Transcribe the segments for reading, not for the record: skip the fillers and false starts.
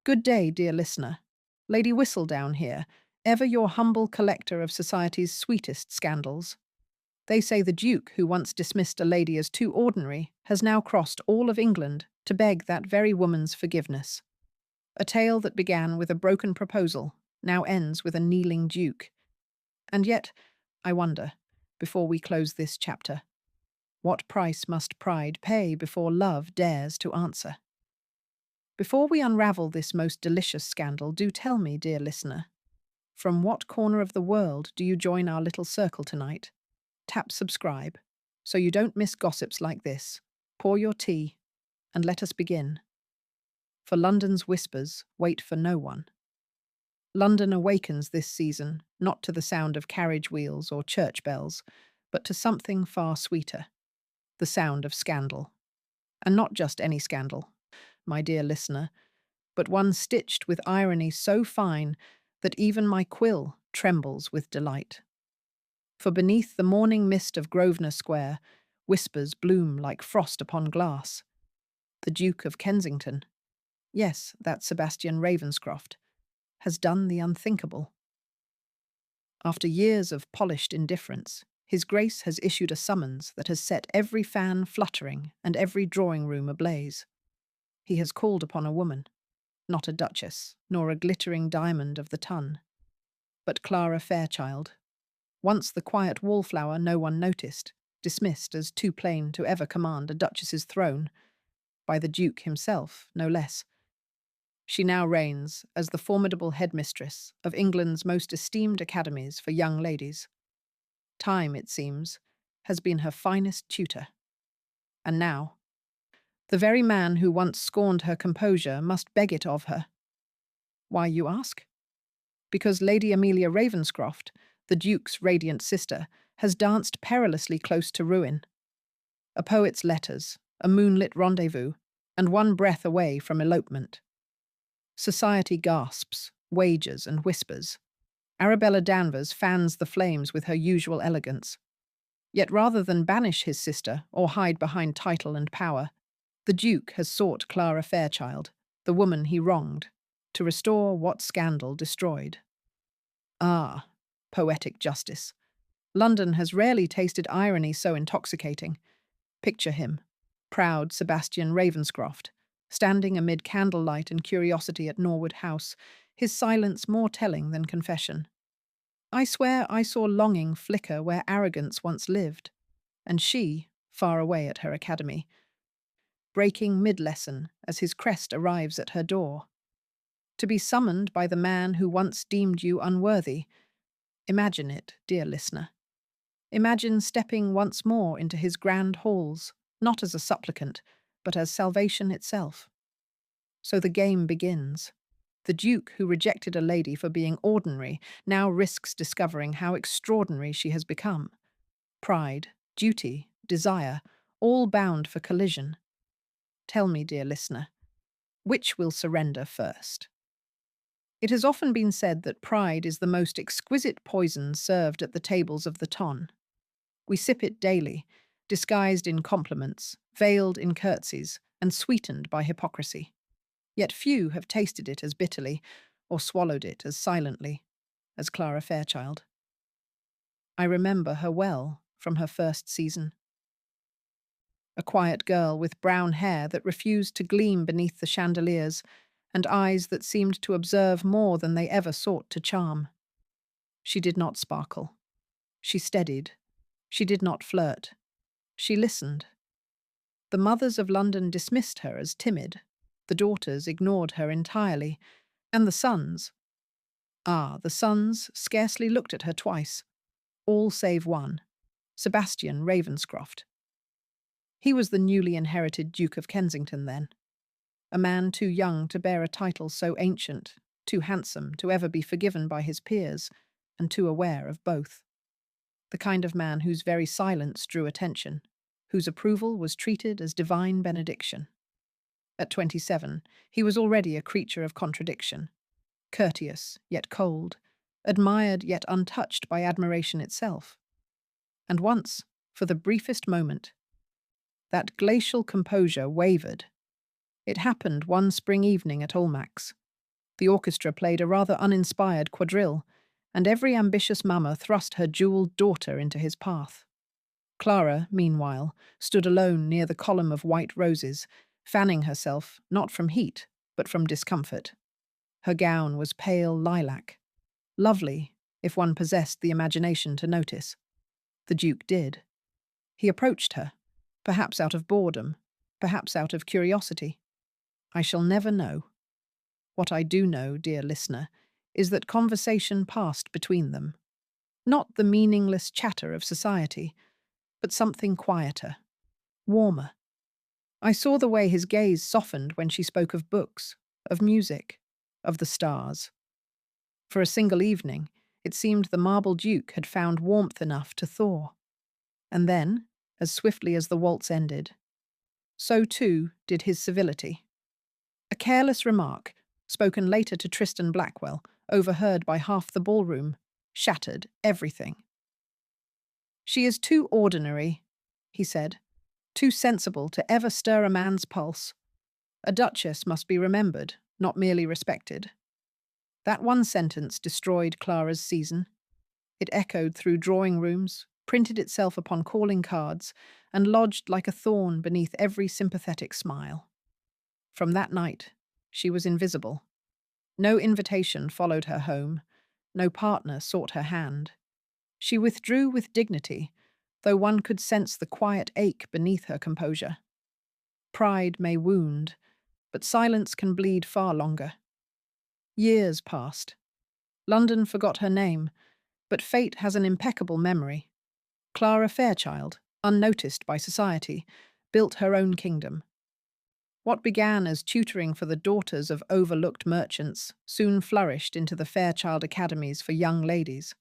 Good day, dear listener. Lady Whistledown here, ever your humble collector of society's sweetest scandals. They say the Duke, who once dismissed a lady as too ordinary, has now crossed all of England to beg that very woman's forgiveness. A tale that began with a broken proposal now ends with a kneeling Duke. And yet, I wonder, before we close this chapter, what price must pride pay before love dares to answer? Before we unravel this most delicious scandal, do tell me, dear listener, from what corner of the world do you join our little circle tonight? Tap subscribe so you don't miss gossips like this. Pour your tea and let us begin. For London's whispers wait for no one. London awakens this season, not to the sound of carriage wheels or church bells, but to something far sweeter, the sound of scandal. And not just any scandal, my dear listener, but one stitched with irony so fine that even my quill trembles with delight. For beneath the morning mist of Grosvenor Square, whispers bloom like frost upon glass. The Duke of Kensington, yes, that Sebastian Ravenscroft, has done the unthinkable. After years of polished indifference, His Grace has issued a summons that has set every fan fluttering and every drawing room ablaze. He has called upon a woman, not a duchess, nor a glittering diamond of the ton, but Clara Fairchild, once the quiet wallflower no one noticed, dismissed as too plain to ever command a duchess's throne, by the Duke himself, no less. She now reigns as the formidable headmistress of England's most esteemed academies for young ladies. Time, it seems, has been her finest tutor. And now, the very man who once scorned her composure must beg it of her. Why, you ask? Because Lady Amelia Ravenscroft, the Duke's radiant sister, has danced perilously close to ruin. A poet's letters, a moonlit rendezvous, and one breath away from elopement. Society gasps, wagers, and whispers. Arabella Danvers fans the flames with her usual elegance. Yet rather than banish his sister or hide behind title and power, the Duke has sought Clara Fairchild, the woman he wronged, to restore what scandal destroyed. Ah, poetic justice. London has rarely tasted irony so intoxicating. Picture him, proud Sebastian Ravenscroft, standing amid candlelight and curiosity at Norwood House, his silence more telling than confession. I swear I saw longing flicker where arrogance once lived, and she, far away at her academy, breaking mid-lesson as his crest arrives at her door. To be summoned by the man who once deemed you unworthy. Imagine it, dear listener. Imagine stepping once more into his grand halls, not as a supplicant, but as salvation itself. So the game begins. The Duke, who rejected a lady for being ordinary, now risks discovering how extraordinary she has become. Pride, duty, desire, all bound for collision. Tell me, dear listener, which will surrender first? It has often been said that pride is the most exquisite poison served at the tables of the ton. We sip it daily, disguised in compliments, veiled in curtsies, and sweetened by hypocrisy. Yet few have tasted it as bitterly, or swallowed it as silently, as Clara Fairchild. I remember her well from her first season. A quiet girl with brown hair that refused to gleam beneath the chandeliers, and eyes that seemed to observe more than they ever sought to charm. She did not sparkle. She steadied. She did not flirt. She listened. The mothers of London dismissed her as timid. The daughters ignored her entirely. And the sons, the sons scarcely looked at her twice. All save one, Sebastian Ravenscroft. He was the newly inherited Duke of Kensington then. A man too young to bear a title so ancient, too handsome to ever be forgiven by his peers, and too aware of both. The kind of man whose very silence drew attention, whose approval was treated as divine benediction. At 27, he was already a creature of contradiction, courteous yet cold, admired yet untouched by admiration itself. And once, for the briefest moment, that glacial composure wavered. It happened one spring evening at Almack's, The orchestra played a rather uninspired quadrille, and every ambitious mamma thrust her jewelled daughter into his path. Clara, meanwhile, stood alone near the column of white roses, fanning herself not from heat, but from discomfort. Her gown was pale lilac, lovely if one possessed the imagination to notice. The Duke did. He approached her, perhaps out of boredom, perhaps out of curiosity. I shall never know. What I do know, dear listener, is that conversation passed between them. Not the meaningless chatter of society, but something quieter, warmer. I saw the way his gaze softened when she spoke of books, of music, of the stars. For a single evening, it seemed the marble duke had found warmth enough to thaw. And then, as swiftly as the waltz ended, so too did his civility. A careless remark, spoken later to Tristan Blackwell, overheard by half the ballroom, shattered everything. "She is too ordinary," he said, "too sensible to ever stir a man's pulse. A duchess must be remembered, not merely respected." That one sentence destroyed Clara's season. It echoed through drawing rooms, printed itself upon calling cards, and lodged like a thorn beneath every sympathetic smile. From that night, she was invisible. No invitation followed her home. No partner sought her hand. She withdrew with dignity, though one could sense the quiet ache beneath her composure. Pride may wound, but silence can bleed far longer. Years passed. London forgot her name, but fate has an impeccable memory. Clara Fairchild, unnoticed by society, built her own kingdom. What began as tutoring for the daughters of overlooked merchants soon flourished into the Fairchild Academies for young ladies,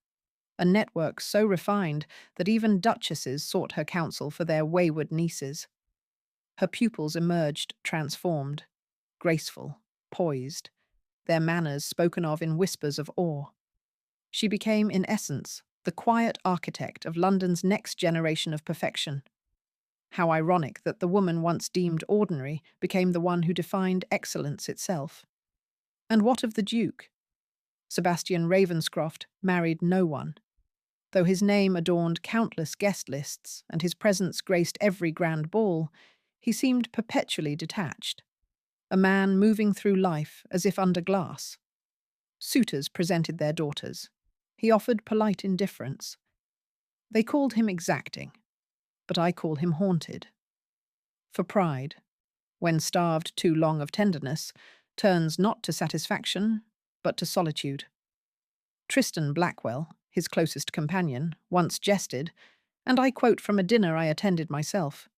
a network so refined that even duchesses sought her counsel for their wayward nieces. Her pupils emerged transformed, graceful, poised, their manners spoken of in whispers of awe. She became, in essence, the quiet architect of London's next generation of perfection. How ironic that the woman once deemed ordinary became the one who defined excellence itself. And what of the Duke? Sebastian Ravenscroft married no one. Though his name adorned countless guest lists and his presence graced every grand ball, he seemed perpetually detached, a man moving through life as if under glass. Suitors presented their daughters. He offered polite indifference. They called him exacting, but I call him haunted. For pride, when starved too long of tenderness, turns not to satisfaction, but to solitude. Tristan Blackwell, his closest companion, once jested, and I quote from a dinner I attended myself,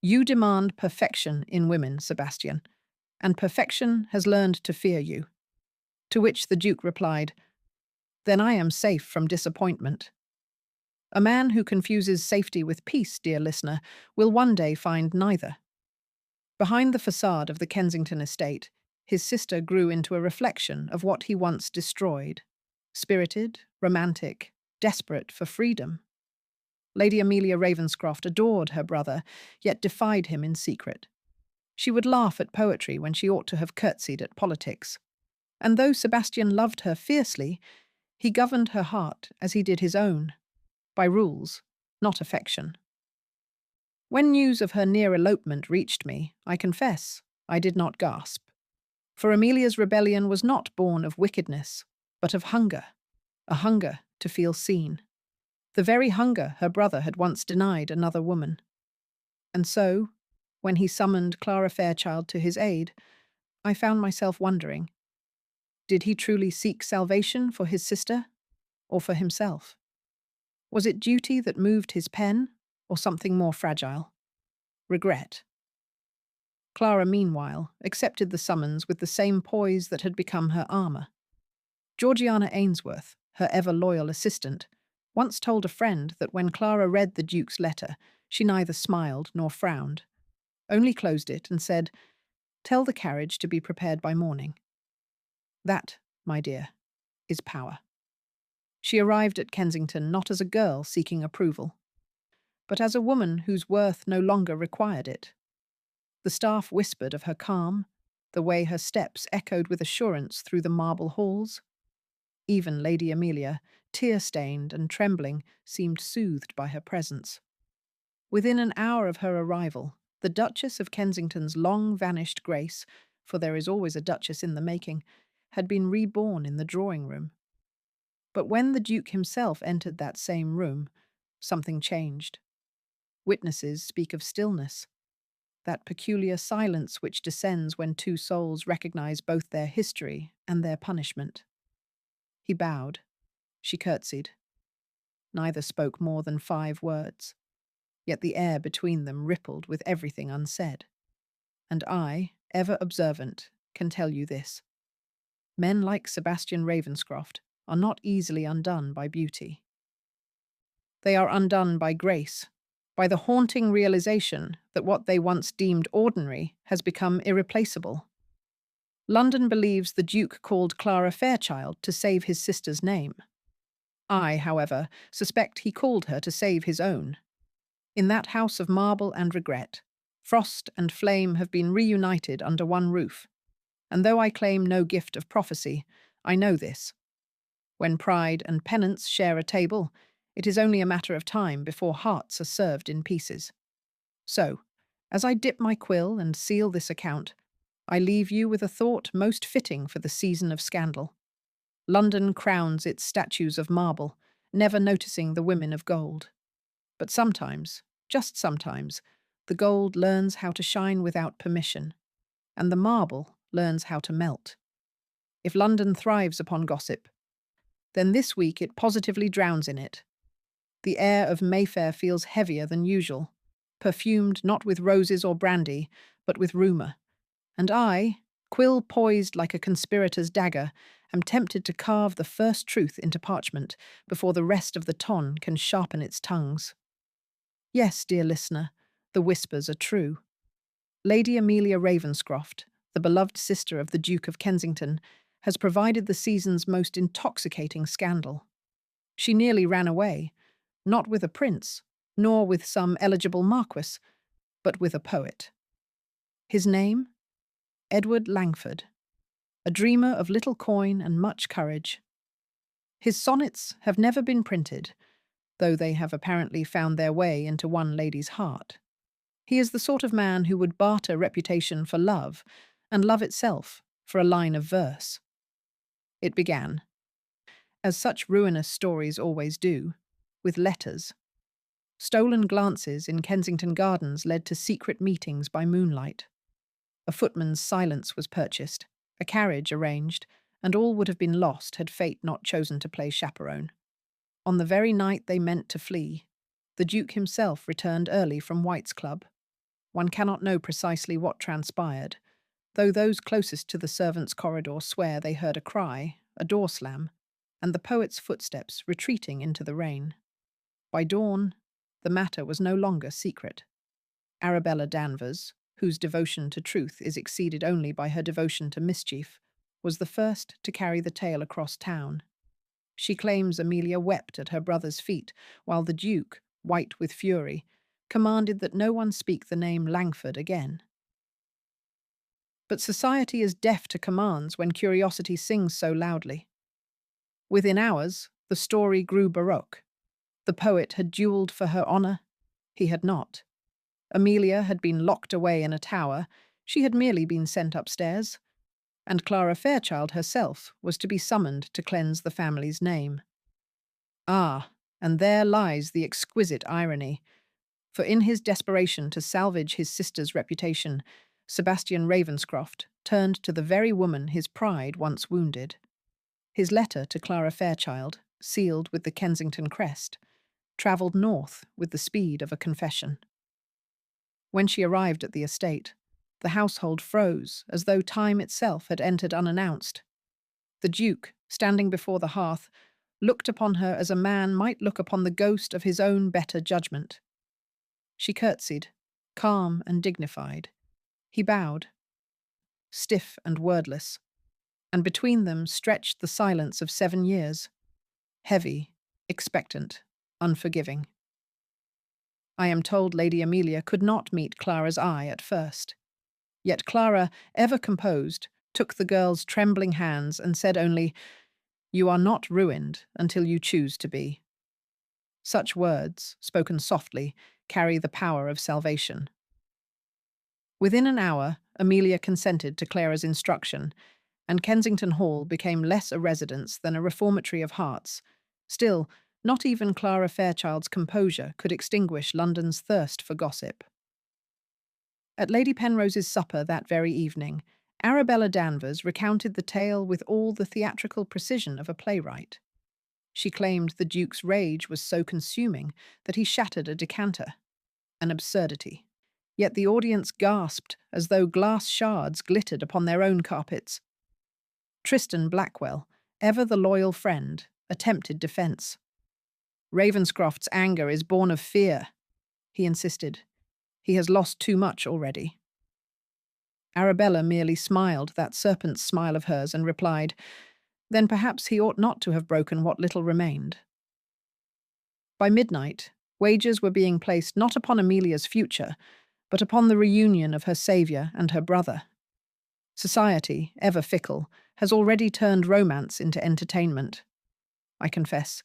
"You demand perfection in women, Sebastian, and perfection has learned to fear you." To which the Duke replied, "Then I am safe from disappointment." A man who confuses safety with peace, dear listener, will one day find neither. Behind the facade of the Kensington estate, his sister grew into a reflection of what he once destroyed. Spirited, romantic, desperate for freedom. Lady Amelia Ravenscroft adored her brother, yet defied him in secret. She would laugh at poetry when she ought to have curtsied at politics. And though Sebastian loved her fiercely, he governed her heart as he did his own, by rules, not affection. When news of her near elopement reached me, I confess, I did not gasp. For Amelia's rebellion was not born of wickedness, but of hunger, a hunger to feel seen. The very hunger her brother had once denied another woman. And so, when he summoned Clara Fairchild to his aid, I found myself wondering, did he truly seek salvation for his sister, or for himself? Was it duty that moved his pen, or something more fragile? Regret. Clara, meanwhile, accepted the summons with the same poise that had become her armour. Georgiana Ainsworth, her ever-loyal assistant, once told a friend that when Clara read the Duke's letter, she neither smiled nor frowned, only closed it and said, "Tell the carriage to be prepared by morning." That, my dear, is power. She arrived at Kensington not as a girl seeking approval, but as a woman whose worth no longer required it. The staff whispered of her calm, the way her steps echoed with assurance through the marble halls. Even Lady Amelia, tear-stained and trembling, seemed soothed by her presence. Within an hour of her arrival, the Duchess of Kensington's long-vanished grace, for there is always a duchess in the making, had been reborn in the drawing-room. But when the Duke himself entered that same room, something changed. Witnesses speak of stillness, that peculiar silence which descends when two souls recognize both their history and their punishment. He bowed. She curtsied. Neither spoke more than 5 words, yet the air between them rippled with everything unsaid. And I, ever observant, can tell you this. Men like Sebastian Ravenscroft are not easily undone by beauty. They are undone by grace, by the haunting realization that what they once deemed ordinary has become irreplaceable. London believes the Duke called Clara Fairchild to save his sister's name. I, however, suspect he called her to save his own. In that house of marble and regret, frost and flame have been reunited under one roof. And though I claim no gift of prophecy, I know this. When pride and penance share a table, it is only a matter of time before hearts are served in pieces. So, as I dip my quill and seal this account, I leave you with a thought most fitting for the season of scandal. London crowns its statues of marble, never noticing the women of gold. But sometimes, just sometimes, the gold learns how to shine without permission, and the marble learns how to melt. If London thrives upon gossip, then this week it positively drowns in it. The air of Mayfair feels heavier than usual, perfumed not with roses or brandy, but with rumour. And I, quill poised like a conspirator's dagger, am tempted to carve the first truth into parchment before the rest of the ton can sharpen its tongues. Yes, dear listener, the whispers are true. Lady Amelia Ravenscroft, the beloved sister of the Duke of Kensington, has provided the season's most intoxicating scandal. She nearly ran away, not with a prince, nor with some eligible marquis, but with a poet. His name? Edward Langford, a dreamer of little coin and much courage. His sonnets have never been printed, though they have apparently found their way into one lady's heart. He is the sort of man who would barter reputation for love, and love itself for a line of verse. It began, as such ruinous stories always do, with letters. Stolen glances in Kensington Gardens led to secret meetings by moonlight. A footman's silence was purchased, a carriage arranged, and all would have been lost had fate not chosen to play chaperone. On the very night they meant to flee, the Duke himself returned early from White's Club. One cannot know precisely what transpired, though those closest to the servants' corridor swear they heard a cry, a door slam, and the poet's footsteps retreating into the rain. By dawn, the matter was no longer secret. Arabella Danvers, whose devotion to truth is exceeded only by her devotion to mischief, was the first to carry the tale across town. She claims Amelia wept at her brother's feet, while the Duke, white with fury, commanded that no one speak the name Langford again. But society is deaf to commands when curiosity sings so loudly. Within hours, the story grew baroque. The poet had duelled for her honour. He had not. Amelia had been locked away in a tower. She had merely been sent upstairs. And Clara Fairchild herself was to be summoned to cleanse the family's name. Ah, and there lies the exquisite irony. For in his desperation to salvage his sister's reputation, Sebastian Ravenscroft turned to the very woman his pride once wounded. His letter to Clara Fairchild, sealed with the Kensington crest, travelled north with the speed of a confession. When she arrived at the estate, the household froze as though time itself had entered unannounced. The Duke, standing before the hearth, looked upon her as a man might look upon the ghost of his own better judgment. She curtsied, calm and dignified. He bowed, stiff and wordless, and between them stretched the silence of 7 years, heavy, expectant, unforgiving. I am told Lady Amelia could not meet Clara's eye at first. Yet Clara, ever composed, took the girl's trembling hands and said only, "You are not ruined until you choose to be." Such words, spoken softly, carry the power of salvation. Within an hour, Amelia consented to Clara's instruction, and Kensington Hall became less a residence than a reformatory of hearts. Still, not even Clara Fairchild's composure could extinguish London's thirst for gossip. At Lady Penrose's supper that very evening, Arabella Danvers recounted the tale with all the theatrical precision of a playwright. She claimed the Duke's rage was so consuming that he shattered a decanter. An absurdity. Yet the audience gasped as though glass shards glittered upon their own carpets. Tristan Blackwell, ever the loyal friend, attempted defence. "Ravenscroft's anger is born of fear," he insisted. "He has lost too much already." Arabella merely smiled that serpent's smile of hers and replied, "Then perhaps he ought not to have broken what little remained." By midnight, wagers were being placed not upon Amelia's future, but upon the reunion of her saviour and her brother. Society, ever fickle, has already turned romance into entertainment. I confess,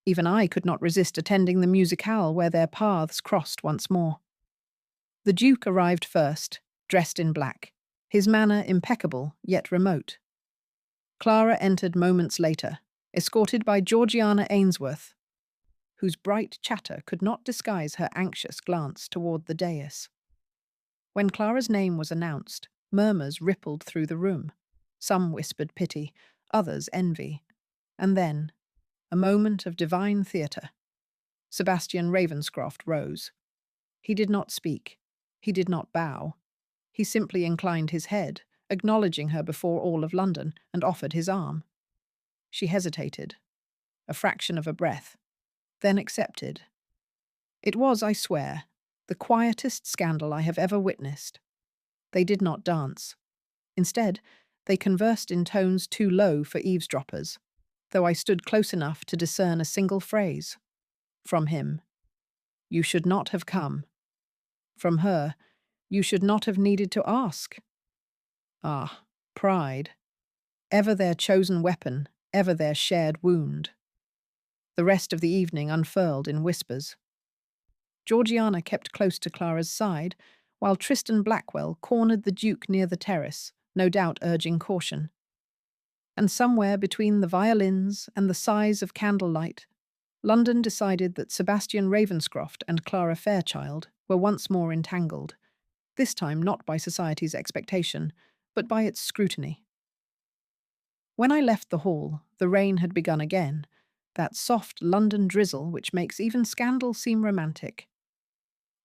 even I could not resist attending the musicale where their paths crossed once more. The Duke arrived first, dressed in black, his manner impeccable yet remote. Clara entered moments later, escorted by Georgiana Ainsworth, whose bright chatter could not disguise her anxious glance toward the dais. When Clara's name was announced, murmurs rippled through the room. Some whispered pity, others envy. And then, a moment of divine theatre. Sebastian Ravenscroft rose. He did not speak. He did not bow. He simply inclined his head, acknowledging her before all of London, and offered his arm. She hesitated, a fraction of a breath, then accepted. It was, I swear, the quietest scandal I have ever witnessed. They did not dance. Instead, they conversed in tones too low for eavesdroppers, though I stood close enough to discern a single phrase. From him, "You should not have come." From her, "You should not have needed to ask." Ah, pride. Ever their chosen weapon, ever their shared wound. The rest of the evening unfurled in whispers. Georgiana kept close to Clara's side, while Tristan Blackwell cornered the Duke near the terrace, no doubt urging caution. And somewhere between the violins and the sighs of candlelight, London decided that Sebastian Ravenscroft and Clara Fairchild were once more entangled, this time not by society's expectation, but by its scrutiny. When I left the hall, the rain had begun again, that soft London drizzle which makes even scandal seem romantic.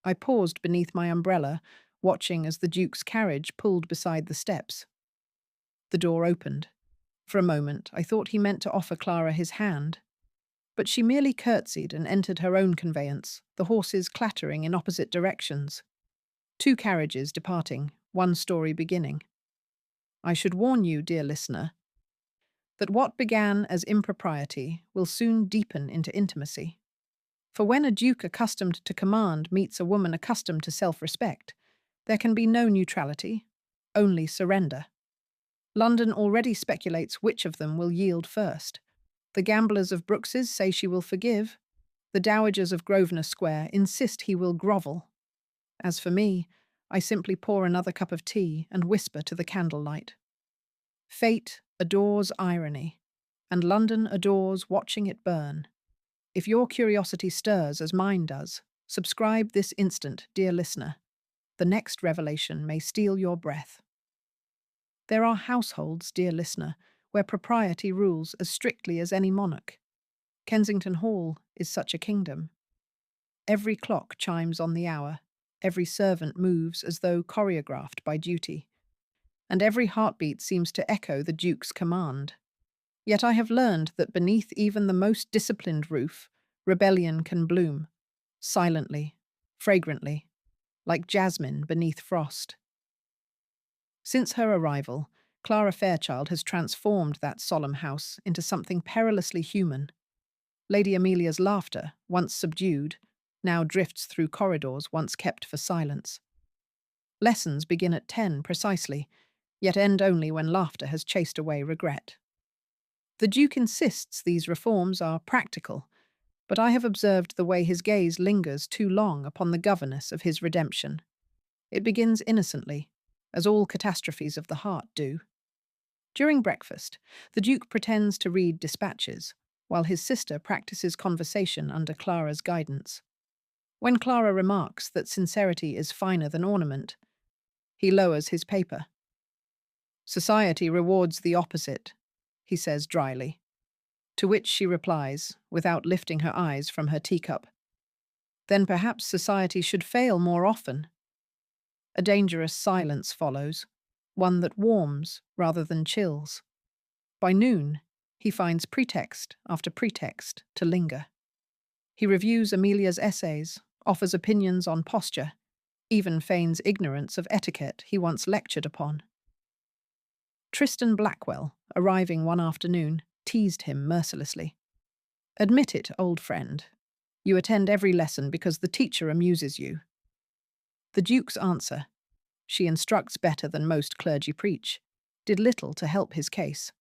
I paused beneath my umbrella, watching as the Duke's carriage pulled beside the steps. The door opened. For a moment, I thought he meant to offer Clara his hand, but she merely curtsied and entered her own conveyance, the horses clattering in opposite directions. 2 carriages departing, 1 story beginning. I should warn you, dear listener, that what began as impropriety will soon deepen into intimacy. For when a duke accustomed to command meets a woman accustomed to self-respect, there can be no neutrality, only surrender. London already speculates which of them will yield first. The gamblers of Brooks's say she will forgive. The dowagers of Grosvenor Square insist he will grovel. As for me, I simply pour another cup of tea and whisper to the candlelight. Fate adores irony, and London adores watching it burn. If your curiosity stirs as mine does, subscribe this instant, dear listener. The next revelation may steal your breath. There are households, dear listener, where propriety rules as strictly as any monarch. Kensington Hall is such a kingdom. Every clock chimes on the hour, every servant moves as though choreographed by duty, and every heartbeat seems to echo the Duke's command. Yet I have learned that beneath even the most disciplined roof, rebellion can bloom, silently, fragrantly, like jasmine beneath frost. Since her arrival, Clara Fairchild has transformed that solemn house into something perilously human. Lady Amelia's laughter, once subdued, now drifts through corridors once kept for silence. Lessons begin at 10 precisely, yet end only when laughter has chased away regret. The Duke insists these reforms are practical, but I have observed the way his gaze lingers too long upon the governess of his redemption. It begins innocently, as all catastrophes of the heart do. During breakfast, the Duke pretends to read dispatches, while his sister practices conversation under Clara's guidance. When Clara remarks that sincerity is finer than ornament, he lowers his paper. "Society rewards the opposite," he says dryly, to which she replies, without lifting her eyes from her teacup, "Then perhaps society should fail more often." A dangerous silence follows, one that warms rather than chills. By noon, he finds pretext after pretext to linger. He reviews Amelia's essays, offers opinions on posture, even feigns ignorance of etiquette he once lectured upon. Tristan Blackwell, arriving one afternoon, teased him mercilessly. "Admit it, old friend. You attend every lesson because the teacher amuses you." The Duke's answer, "She instructs better than most clergy preach," did little to help his case.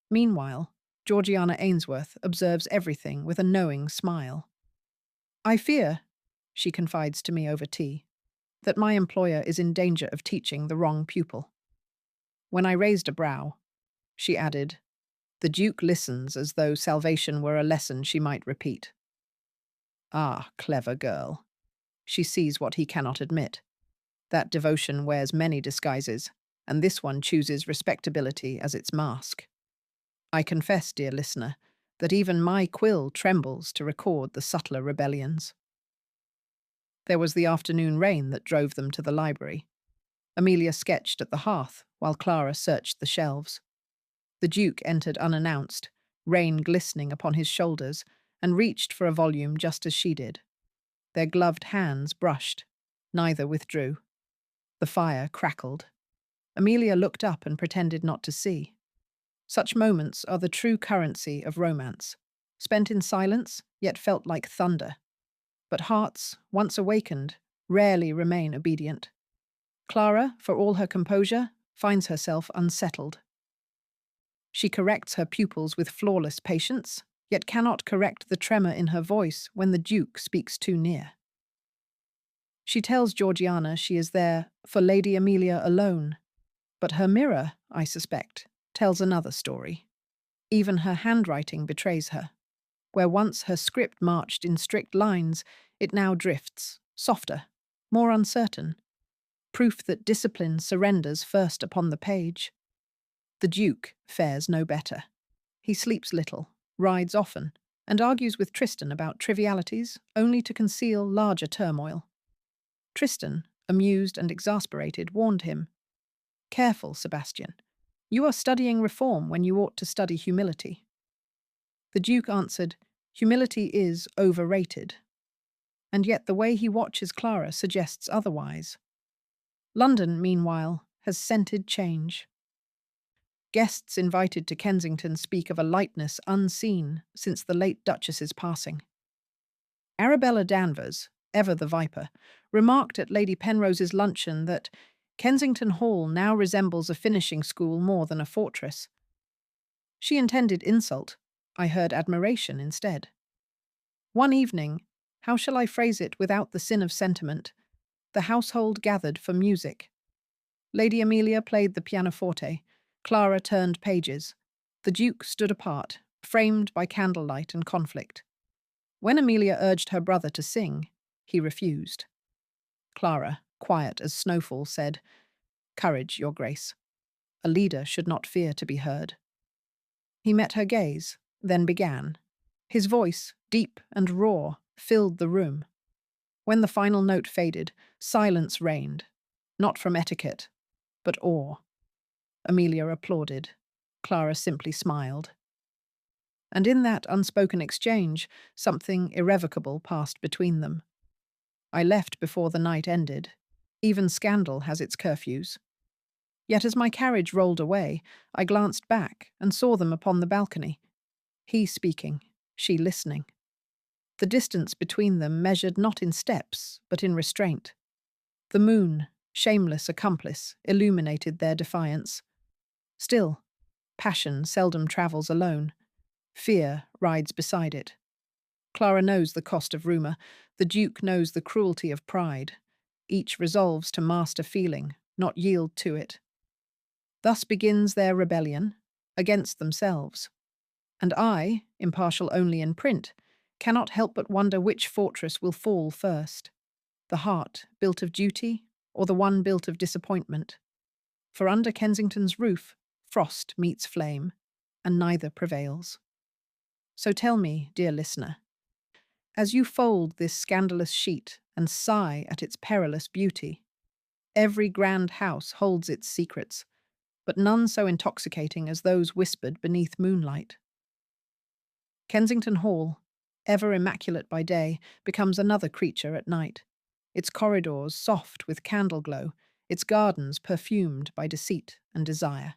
Meanwhile, Georgiana Ainsworth observes everything with a knowing smile. "I fear," she confides to me over tea, "that my employer is in danger of teaching the wrong pupil." When I raised a brow, she added, "The Duke listens as though salvation were a lesson she might repeat." Ah, clever girl. She sees what he cannot admit. That devotion wears many disguises, and this one chooses respectability as its mask. I confess, dear listener, that even my quill trembles to record the subtler rebellions. There was the afternoon rain that drove them to the library. Amelia sketched at the hearth, while Clara searched the shelves. The Duke entered unannounced, rain glistening upon his shoulders, and reached for a volume just as she did. Their gloved hands brushed. Neither withdrew. The fire crackled. Amelia looked up and pretended not to see. Such moments are the true currency of romance, spent in silence, yet felt like thunder. But hearts, once awakened, rarely remain obedient. Clara, for all her composure, finds herself unsettled. She corrects her pupils with flawless patience, yet cannot correct the tremor in her voice when the Duke speaks too near. She tells Georgiana she is there for Lady Amelia alone, but her mirror, I suspect, tells another story. Even her handwriting betrays her. Where once her script marched in strict lines, it now drifts, softer, more uncertain. Proof that discipline surrenders first upon the page. The Duke fares no better. He sleeps little, rides often, and argues with Tristan about trivialities only to conceal larger turmoil. Tristan, amused and exasperated, warned him, "Careful, Sebastian. You are studying reform when you ought to study humility." The Duke answered, "Humility is overrated." And yet the way he watches Clara suggests otherwise. London, meanwhile, has scented change. Guests invited to Kensington speak of a lightness unseen since the late Duchess's passing. Arabella Danvers, ever the viper, remarked at Lady Penrose's luncheon that Kensington Hall now resembles a finishing school more than a fortress. She intended insult. I heard admiration instead. One evening, how shall I phrase it without the sin of sentiment, the household gathered for music. Lady Amelia played the pianoforte, Clara turned pages. The Duke stood apart, framed by candlelight and conflict. When Amelia urged her brother to sing, he refused. Clara, quiet as snowfall, said, "Courage, your grace. A leader should not fear to be heard." He met her gaze, then began. His voice, deep and raw, filled the room. When the final note faded, silence reigned, not from etiquette, but awe. Amelia applauded. Clara simply smiled. And in that unspoken exchange, something irrevocable passed between them. I left before the night ended. Even scandal has its curfews. Yet as my carriage rolled away, I glanced back and saw them upon the balcony. He speaking, she listening. The distance between them measured not in steps, but in restraint. The moon, shameless accomplice, illuminated their defiance. Still, passion seldom travels alone. Fear rides beside it. Clara knows the cost of rumour. The Duke knows the cruelty of pride. Each resolves to master feeling, not yield to it. Thus begins their rebellion against themselves. And I, impartial only in print, cannot help but wonder which fortress will fall first. The heart built of duty, or the one built of disappointment? For under Kensington's roof, frost meets flame, and neither prevails. So tell me, dear listener, as you fold this scandalous sheet and sigh at its perilous beauty, every grand house holds its secrets, but none so intoxicating as those whispered beneath moonlight. Kensington Hall, ever immaculate by day, becomes another creature at night, its corridors soft with candle glow, its gardens perfumed by deceit and desire.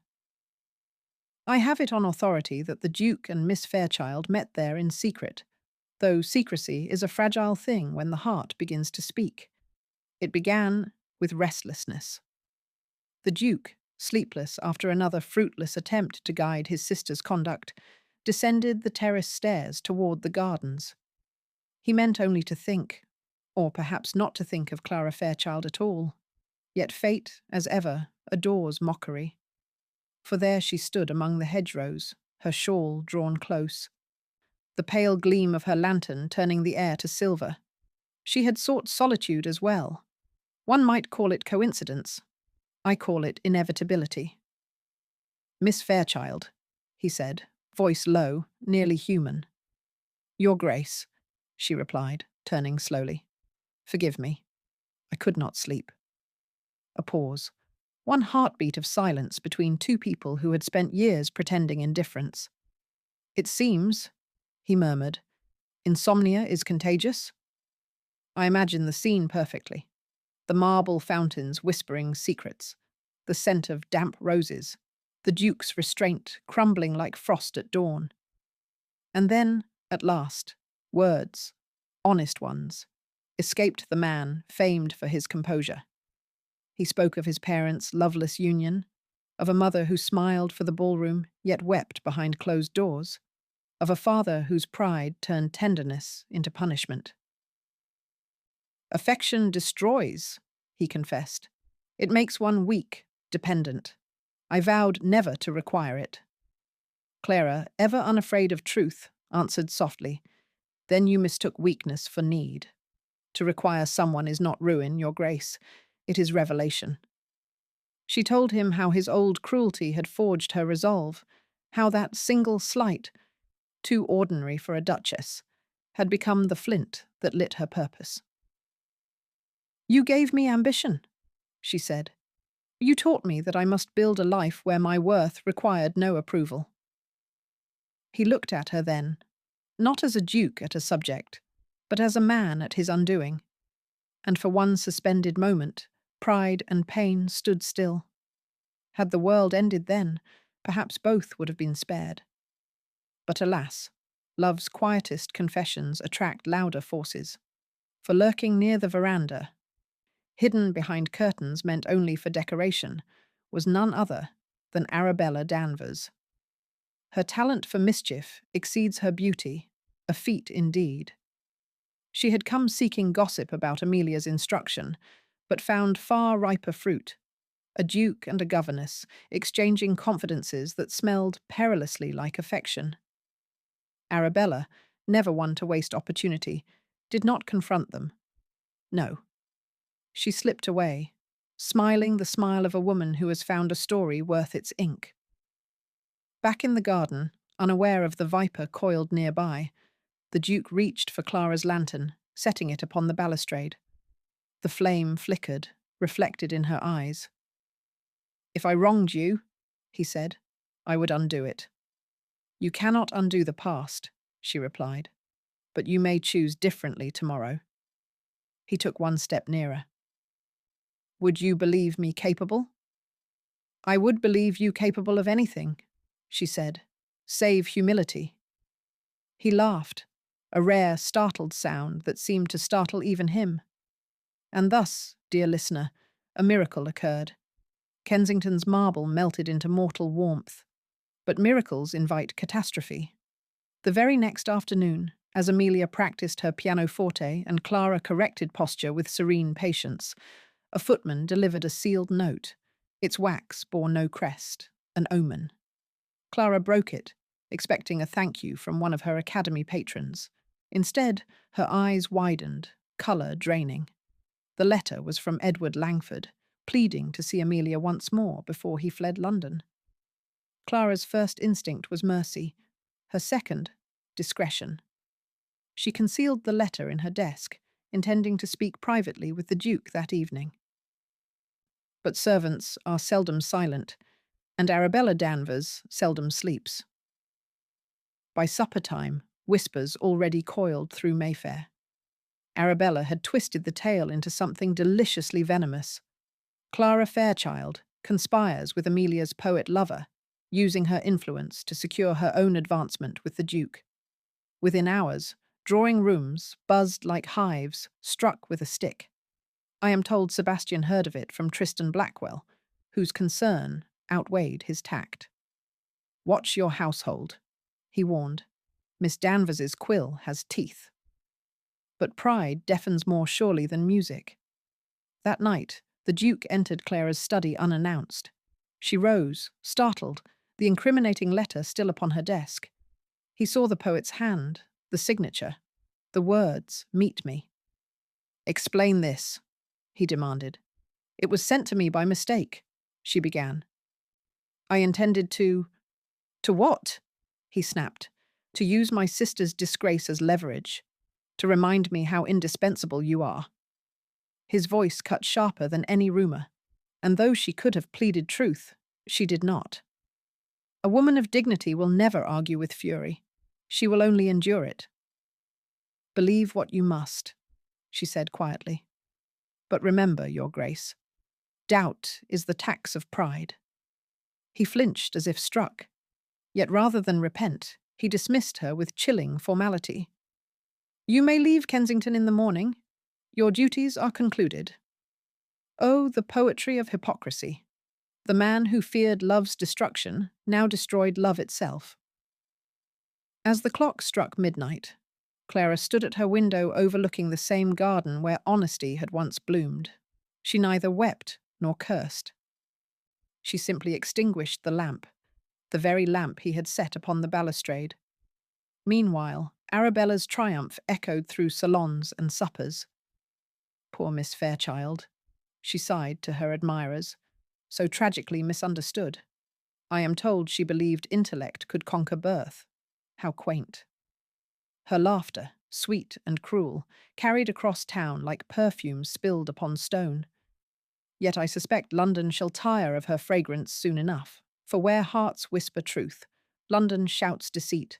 I have it on authority that the Duke and Miss Fairchild met there in secret, though secrecy is a fragile thing when the heart begins to speak. It began with restlessness. The Duke, sleepless after another fruitless attempt to guide his sister's conduct, descended the terrace stairs toward the gardens. He meant only to think, or perhaps not to think of Clara Fairchild at all. Yet fate, as ever, adores mockery. For there she stood among the hedgerows, her shawl drawn close, the pale gleam of her lantern turning the air to silver. She had sought solitude as well. One might call it coincidence. I call it inevitability. "Miss Fairchild," he said, voice low, nearly human. "Your Grace," she replied, turning slowly. "Forgive me. I could not sleep." A pause. One heartbeat of silence between two people who had spent years pretending indifference. "It seems," he murmured, "insomnia is contagious?" I imagine the scene perfectly. The marble fountains whispering secrets, the scent of damp roses, the Duke's restraint crumbling like frost at dawn. And then, at last, words, honest ones, escaped the man famed for his composure. He spoke of his parents' loveless union, of a mother who smiled for the ballroom yet wept behind closed doors, of a father whose pride turned tenderness into punishment. "Affection destroys," he confessed. "It makes one weak, dependent. I vowed never to require it." Clara, ever unafraid of truth, answered softly, "Then you mistook weakness for need. To require someone is not ruin, Your Grace. It is revelation." She told him how his old cruelty had forged her resolve, how that single slight, too ordinary for a duchess, had become the flint that lit her purpose. "You gave me ambition," she said. "You taught me that I must build a life where my worth required no approval." He looked at her then, not as a duke at a subject, but as a man at his undoing. And for one suspended moment, pride and pain stood still. Had the world ended then, perhaps both would have been spared. But alas, love's quietest confessions attract louder forces. For lurking near the veranda, hidden behind curtains meant only for decoration, was none other than Arabella Danvers. Her talent for mischief exceeds her beauty, a feat indeed. She had come seeking gossip about Amelia's instruction, but found far riper fruit. A duke and a governess, exchanging confidences that smelled perilously like affection. Arabella, never one to waste opportunity, did not confront them. No. She slipped away, smiling the smile of a woman who has found a story worth its ink. Back in the garden, unaware of the viper coiled nearby, the Duke reached for Clara's lantern, setting it upon the balustrade. The flame flickered, reflected in her eyes. "If I wronged you," he said, "I would undo it." "You cannot undo the past," she replied, "but you may choose differently tomorrow." He took one step nearer. "Would you believe me capable?" "I would believe you capable of anything," she said, "save humility." He laughed, a rare, startled sound that seemed to startle even him. And thus, dear listener, a miracle occurred. Kensington's marble melted into mortal warmth. But miracles invite catastrophe. The very next afternoon, as Amelia practiced her pianoforte and Clara corrected posture with serene patience, a footman delivered a sealed note. Its wax bore no crest, an omen. Clara broke it, expecting a thank you from one of her academy patrons. Instead, her eyes widened, colour draining. The letter was from Edward Langford, pleading to see Amelia once more before he fled London. Clara's first instinct was mercy, her second, discretion. She concealed the letter in her desk, intending to speak privately with the Duke that evening. But servants are seldom silent, and Arabella Danvers seldom sleeps. By supper time, whispers already coiled through Mayfair. Arabella had twisted the tale into something deliciously venomous. Clara Fairchild conspires with Amelia's poet lover, using her influence to secure her own advancement with the Duke. Within hours, drawing rooms buzzed like hives, struck with a stick. I am told Sebastian heard of it from Tristan Blackwell, whose concern outweighed his tact. "Watch your household," he warned. "Miss Danvers's quill has teeth." But pride deafens more surely than music. That night, the Duke entered Clara's study unannounced. She rose, startled, the incriminating letter still upon her desk. He saw the poet's hand, the signature, the words, "Meet me." "Explain this," he demanded. "It was sent to me by mistake," she began. "I intended to—" "To what?" he snapped. "To use my sister's disgrace as leverage, to remind me how indispensable you are." His voice cut sharper than any rumour, and though she could have pleaded truth, she did not. A woman of dignity will never argue with fury. She will only endure it. "Believe what you must," she said quietly. "But remember, Your Grace, doubt is the tax of pride." He flinched as if struck, yet rather than repent, he dismissed her with chilling formality. "You may leave Kensington in the morning. Your duties are concluded." Oh, the poetry of hypocrisy. The man who feared love's destruction now destroyed love itself. As the clock struck midnight, Clara stood at her window overlooking the same garden where honesty had once bloomed. She neither wept nor cursed. She simply extinguished the lamp, the very lamp he had set upon the balustrade. Meanwhile, Arabella's triumph echoed through salons and suppers. "Poor Miss Fairchild," she sighed to her admirers, "so tragically misunderstood. I am told she believed intellect could conquer birth. How quaint." Her laughter, sweet and cruel, carried across town like perfume spilled upon stone. Yet I suspect London shall tire of her fragrance soon enough, for where hearts whisper truth, London shouts deceit,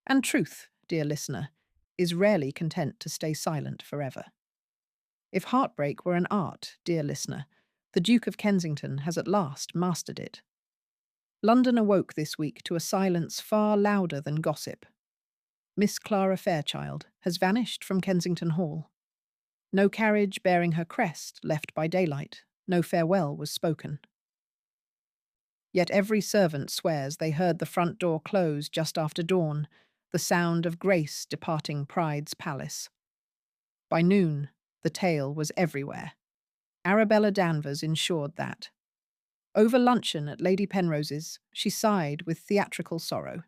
and truth, dear listener, is rarely content to stay silent forever. If heartbreak were an art, dear listener, the Duke of Kensington has at last mastered it. London awoke this week to a silence far louder than gossip. Miss Clara Fairchild has vanished from Kensington Hall. No carriage bearing her crest left by daylight, no farewell was spoken. Yet every servant swears they heard the front door close just after dawn, the sound of grace departing pride's palace. By noon, the tale was everywhere. Arabella Danvers ensured that. Over luncheon at Lady Penrose's, she sighed with theatrical sorrow.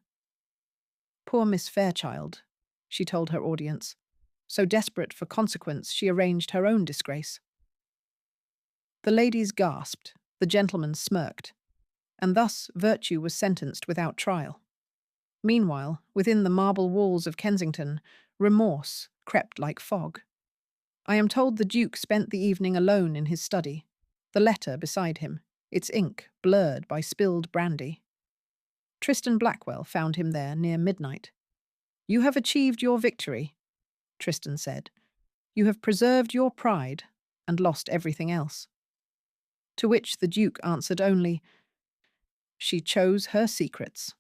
"Poor Miss Fairchild," she told her audience. So desperate for consequence, she arranged her own disgrace. The ladies gasped, the gentlemen smirked, and thus virtue was sentenced without trial. Meanwhile, within the marble walls of Kensington, remorse crept like fog. I am told the Duke spent the evening alone in his study, the letter beside him, its ink blurred by spilled brandy. Tristan Blackwell found him there near midnight. "You have achieved your victory," Tristan said. "You have preserved your pride and lost everything else." To which the Duke answered only, "She chose her secrets."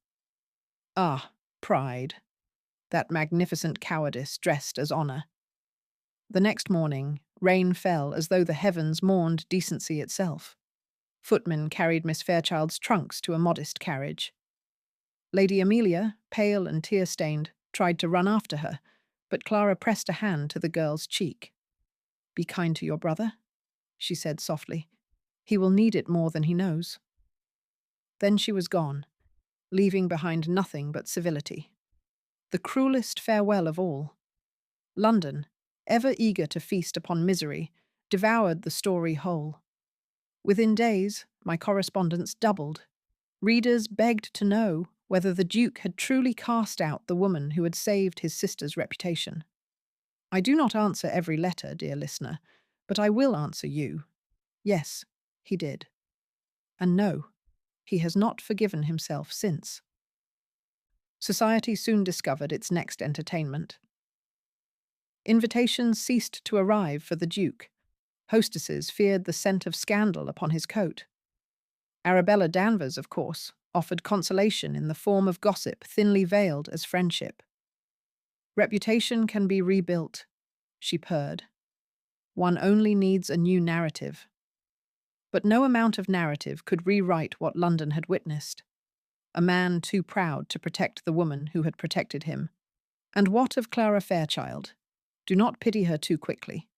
Ah, pride, that magnificent cowardice dressed as honour. The next morning, Rain fell as though the heavens mourned decency itself. Footmen carried Miss Fairchild's trunks to a modest carriage. Lady Amelia, pale and tear-stained, tried to run after her, but Clara pressed a hand to the girl's cheek. "Be kind to your brother," she said softly. "He will need it more than he knows." Then she was gone, leaving behind nothing but civility. The cruelest farewell of all. London, ever eager to feast upon misery, devoured the story whole. Within days, my correspondence doubled. Readers begged to know whether the Duke had truly cast out the woman who had saved his sister's reputation. I do not answer every letter, dear listener, but I will answer you. Yes, he did. And no, he has not forgiven himself since. Society soon discovered its next entertainment. Invitations ceased to arrive for the Duke. Hostesses feared the scent of scandal upon his coat. Arabella Danvers, of course, offered consolation in the form of gossip thinly veiled as friendship. "Reputation can be rebuilt," she purred. "One only needs a new narrative." But no amount of narrative could rewrite what London had witnessed. A man too proud to protect the woman who had protected him. And what of Clara Fairchild? Do not pity her too quickly.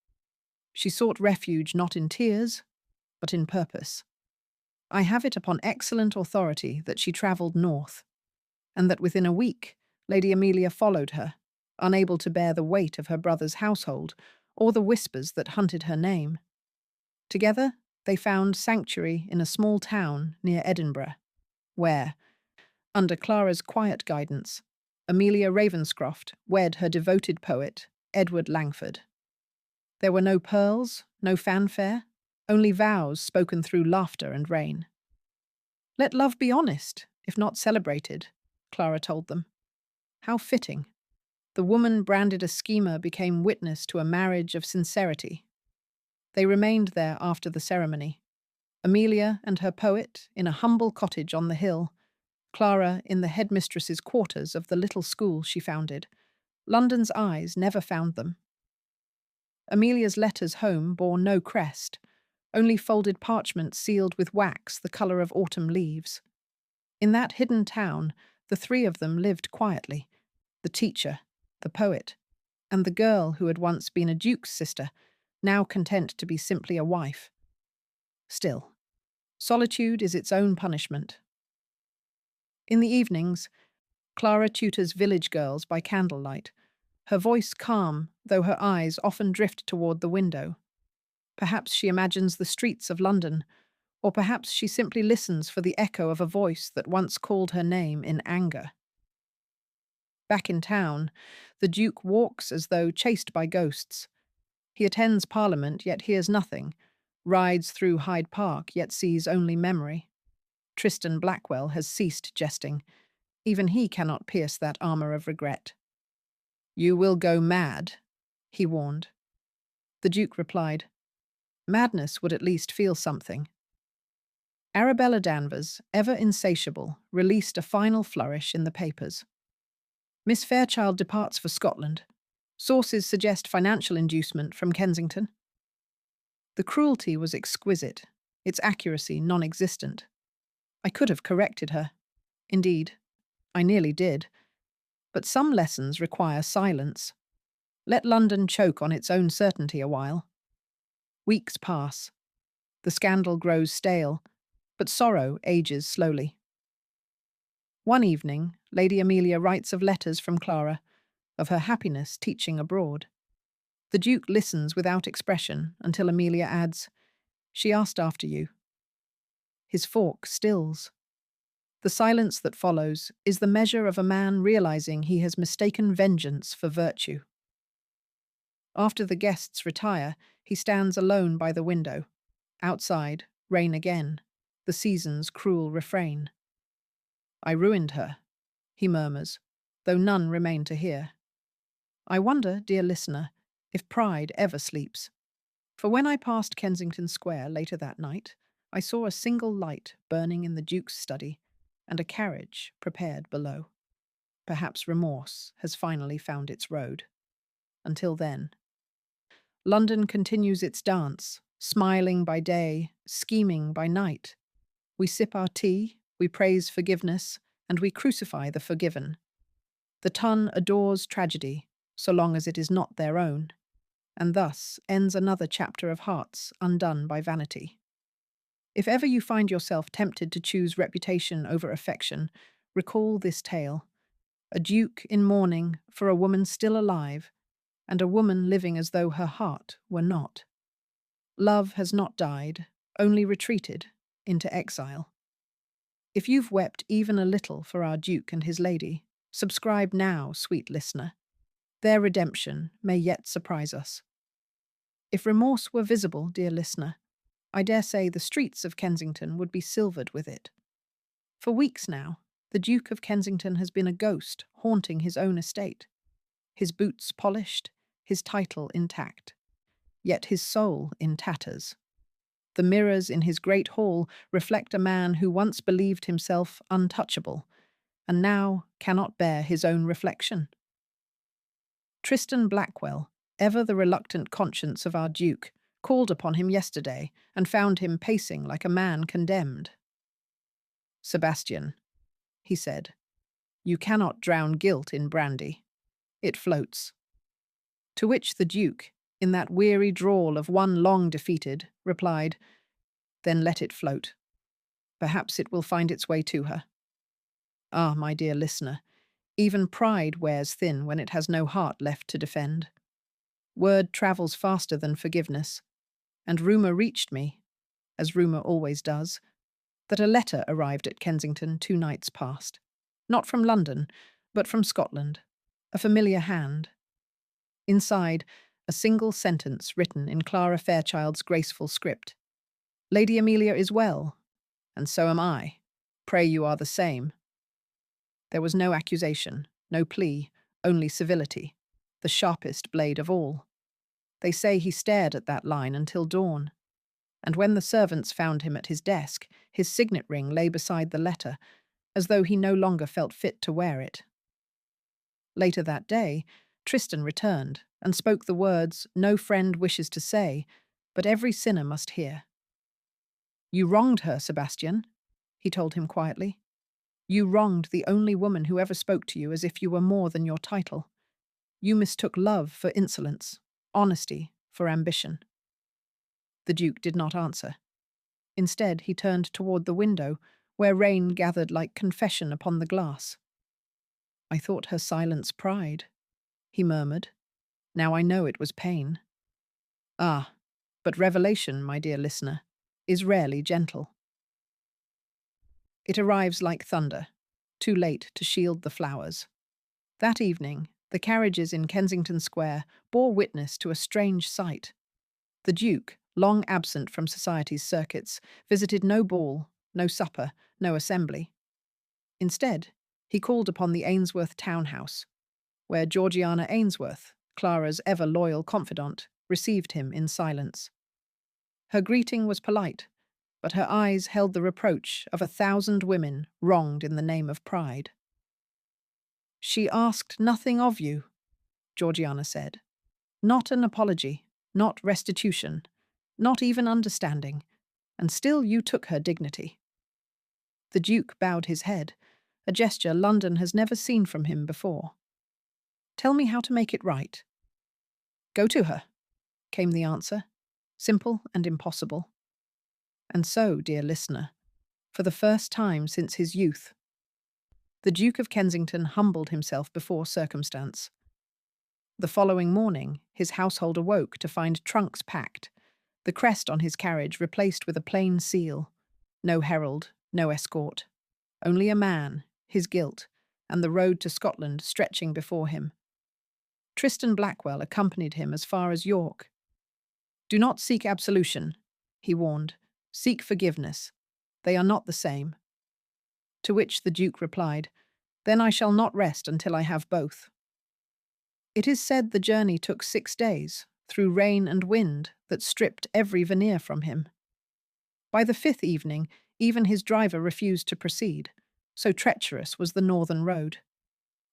She sought refuge not in tears, but in purpose. I have it upon excellent authority that she travelled north, and that within a week Lady Amelia followed her, unable to bear the weight of her brother's household or the whispers that hunted her name. Together, they found sanctuary in a small town near Edinburgh, where, under Clara's quiet guidance, Amelia Ravenscroft wed her devoted poet, Edward Langford. There were no pearls, no fanfare, only vows spoken through laughter and rain. "Let love be honest, if not celebrated," Clara told them. How fitting. The woman branded a schemer became witness to a marriage of sincerity. They remained there after the ceremony. Amelia and her poet in a humble cottage on the hill, Clara in the headmistress's quarters of the little school she founded. London's eyes never found them. Amelia's letters home bore no crest, only folded parchment sealed with wax the colour of autumn leaves. In that hidden town, the three of them lived quietly: the teacher, the poet, and the girl who had once been a duke's sister, now content to be simply a wife. Still, solitude is its own punishment. In the evenings, Clara tutors village girls by candlelight, her voice calm, though her eyes often drift toward the window. Perhaps she imagines the streets of London, or perhaps she simply listens for the echo of a voice that once called her name in anger. Back in town, the Duke walks as though chased by ghosts. He attends Parliament, yet hears nothing, rides through Hyde Park, yet sees only memory. Tristan Blackwell has ceased jesting. Even he cannot pierce that armour of regret. "You will go mad," he warned. The Duke replied, "Madness would at least feel something." Arabella Danvers, ever insatiable, released a final flourish in the papers. "Miss Fairchild departs for Scotland. Sources suggest financial inducement from Kensington." The cruelty was exquisite, its accuracy non-existent. I could have corrected her. Indeed, I nearly did. But some lessons require silence. Let London choke on its own certainty a while. Weeks pass. The scandal grows stale, but sorrow ages slowly. One evening, Lady Amelia writes of letters from Clara, of her happiness teaching abroad. The Duke listens without expression until Amelia adds, "She asked after you." His fork stills. The silence that follows is the measure of a man realizing he has mistaken vengeance for virtue. After the guests retire, he stands alone by the window. Outside, rain again, the season's cruel refrain. "I ruined her," he murmurs, though none remain to hear. I wonder, dear listener, if pride ever sleeps. For when I passed Kensington Square later that night, I saw a single light burning in the Duke's study and a carriage prepared below. Perhaps remorse has finally found its road. Until then, London continues its dance, smiling by day, scheming by night. We sip our tea, we praise forgiveness, and we crucify the forgiven. The ton adores tragedy, so long as it is not their own, and thus ends another chapter of hearts undone by vanity. If ever you find yourself tempted to choose reputation over affection, recall this tale: a duke in mourning for a woman still alive, and a woman living as though her heart were not. Love has not died, only retreated into exile. If you've wept even a little for our duke and his lady, subscribe now, sweet listener. Their redemption may yet surprise us. If remorse were visible, dear listener, I dare say the streets of Kensington would be silvered with it. For weeks now, the Duke of Kensington has been a ghost haunting his own estate. His boots polished, his title intact, yet his soul in tatters. The mirrors in his great hall reflect a man who once believed himself untouchable, and now cannot bear his own reflection. Tristan Blackwell, ever the reluctant conscience of our Duke, called upon him yesterday and found him pacing like a man condemned. "Sebastian," he said, "you cannot drown guilt in brandy. It floats." To which the Duke, in that weary drawl of one long defeated, replied, "Then let it float. Perhaps it will find its way to her." Ah, my dear listener, even pride wears thin when it has no heart left to defend. Word travels faster than forgiveness, and rumour reached me, as rumour always does, that a letter arrived at Kensington 2 nights past. Not from London, but from Scotland, a familiar hand. Inside, a single sentence written in Clara Fairchild's graceful script. "Lady Amelia is well, and so am I. Pray you are the same." There was no accusation, no plea, only civility, the sharpest blade of all. They say he stared at that line until dawn, and when the servants found him at his desk, his signet ring lay beside the letter, as though he no longer felt fit to wear it. Later that day, Tristan returned and spoke the words no friend wishes to say, but every sinner must hear. "You wronged her, Sebastian," he told him quietly. "You wronged the only woman who ever spoke to you as if you were more than your title. You mistook love for insolence, honesty for ambition." The Duke did not answer. Instead, he turned toward the window, where rain gathered like confession upon the glass. "I thought her silence pride," he murmured. "Now I know it was pain." Ah, but revelation, my dear listener, is rarely gentle. It arrives like thunder, too late to shield the flowers. That evening, the carriages in Kensington Square bore witness to a strange sight. The Duke, long absent from society's circuits, visited no ball, no supper, no assembly. Instead, he called upon the Ainsworth townhouse, where Georgiana Ainsworth, Clara's ever-loyal confidant, received him in silence. Her greeting was polite, but her eyes held the reproach of 1,000 women wronged in the name of pride. "She asked nothing of you," Georgiana said. "Not an apology, not restitution, not even understanding, and still you took her dignity." The Duke bowed his head, a gesture London has never seen from him before. "Tell me how to make it right." "Go to her," came the answer, simple and impossible. And so, dear listener, for the first time since his youth, the Duke of Kensington humbled himself before circumstance. The following morning, his household awoke to find trunks packed, the crest on his carriage replaced with a plain seal. No herald, no escort. Only a man, his guilt, and the road to Scotland stretching before him. Tristan Blackwell accompanied him as far as York. "Do not seek absolution," he warned. "Seek forgiveness. They are not the same." To which the Duke replied, "Then I shall not rest until I have both." It is said the journey took 6 days, through rain and wind that stripped every veneer from him. By the 5th evening, even his driver refused to proceed, so treacherous was the northern road.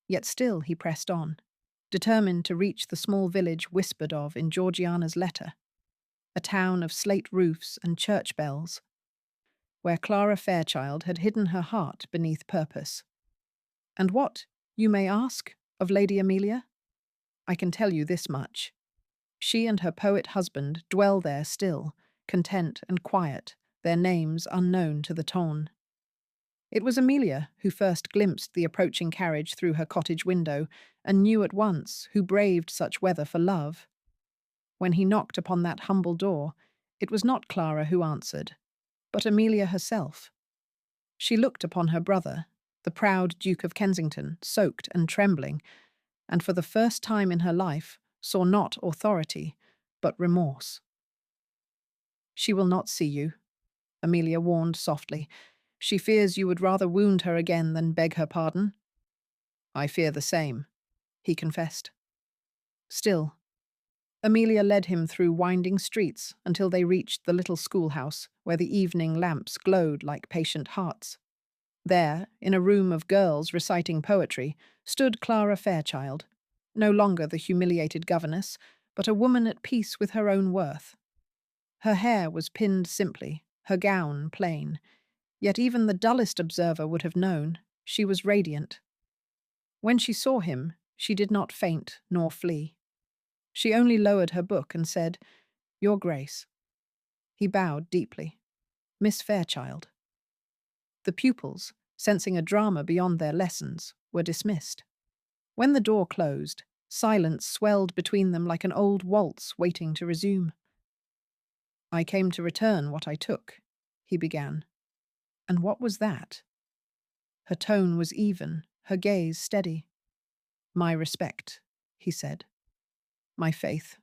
Yet still he pressed on. determined to reach the small village whispered of in Georgiana's letter, a town of slate roofs and church bells, where Clara Fairchild had hidden her heart beneath purpose. And what, you may ask, of Lady Amelia? I can tell you this much. She and her poet husband dwell there still, content and quiet, their names unknown to the ton. It was Amelia who first glimpsed the approaching carriage through her cottage window and knew at once who braved such weather for love. When he knocked upon that humble door, it was not Clara who answered, but Amelia herself. She looked upon her brother, the proud Duke of Kensington, soaked and trembling, and for the first time in her life saw not authority, but remorse. "She will not see you," Amelia warned softly. "She fears you would rather wound her again than beg her pardon." "I fear the same," he confessed. Still, Amelia led him through winding streets until they reached the little schoolhouse where the evening lamps glowed like patient hearts. There, in a room of girls reciting poetry, stood Clara Fairchild, no longer the humiliated governess, but a woman at peace with her own worth. Her hair was pinned simply, her gown plain, yet even the dullest observer would have known she was radiant. When she saw him, she did not faint nor flee. She only lowered her book and said, "Your Grace." He bowed deeply. "Miss Fairchild." The pupils, sensing a drama beyond their lessons, were dismissed. When the door closed, silence swelled between them like an old waltz waiting to resume. "I came to return what I took," he began. "And what was that?" Her tone was even, her gaze steady. "My respect," he said. "My faith.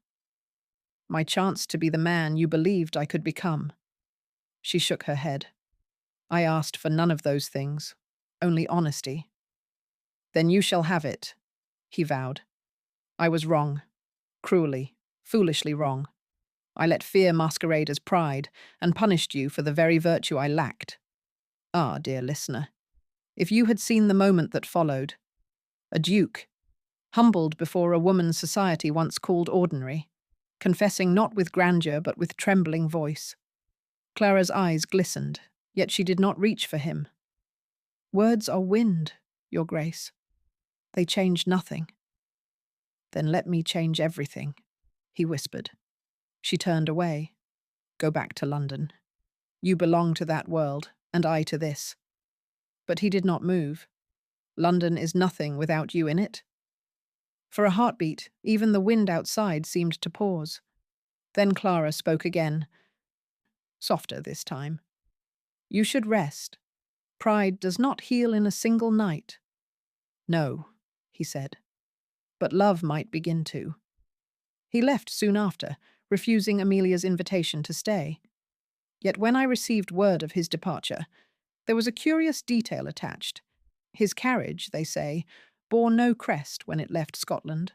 My chance to be the man you believed I could become." She shook her head. "I asked for none of those things, only honesty." "Then you shall have it," he vowed. "I was wrong, cruelly, foolishly wrong. I let fear masquerade as pride, and punished you for the very virtue I lacked. Ah, dear listener, if you had seen the moment that followed. A duke, humbled before a woman's society once called ordinary, confessing not with grandeur but with trembling voice. Clara's eyes glistened, yet she did not reach for him. "Words are wind, Your Grace. They change nothing." "Then let me change everything," he whispered. She turned away. "Go back to London. You belong to that world, and I to this." But he did not move. "London is nothing without you in it." For a heartbeat, even the wind outside seemed to pause. Then Clara spoke again, softer this time. "You should rest. Pride does not heal in a single night." "No," he said, "but love might begin to." He left soon after, refusing Amelia's invitation to stay. Yet when I received word of his departure, there was a curious detail attached. His carriage, they say, bore no crest when it left Scotland,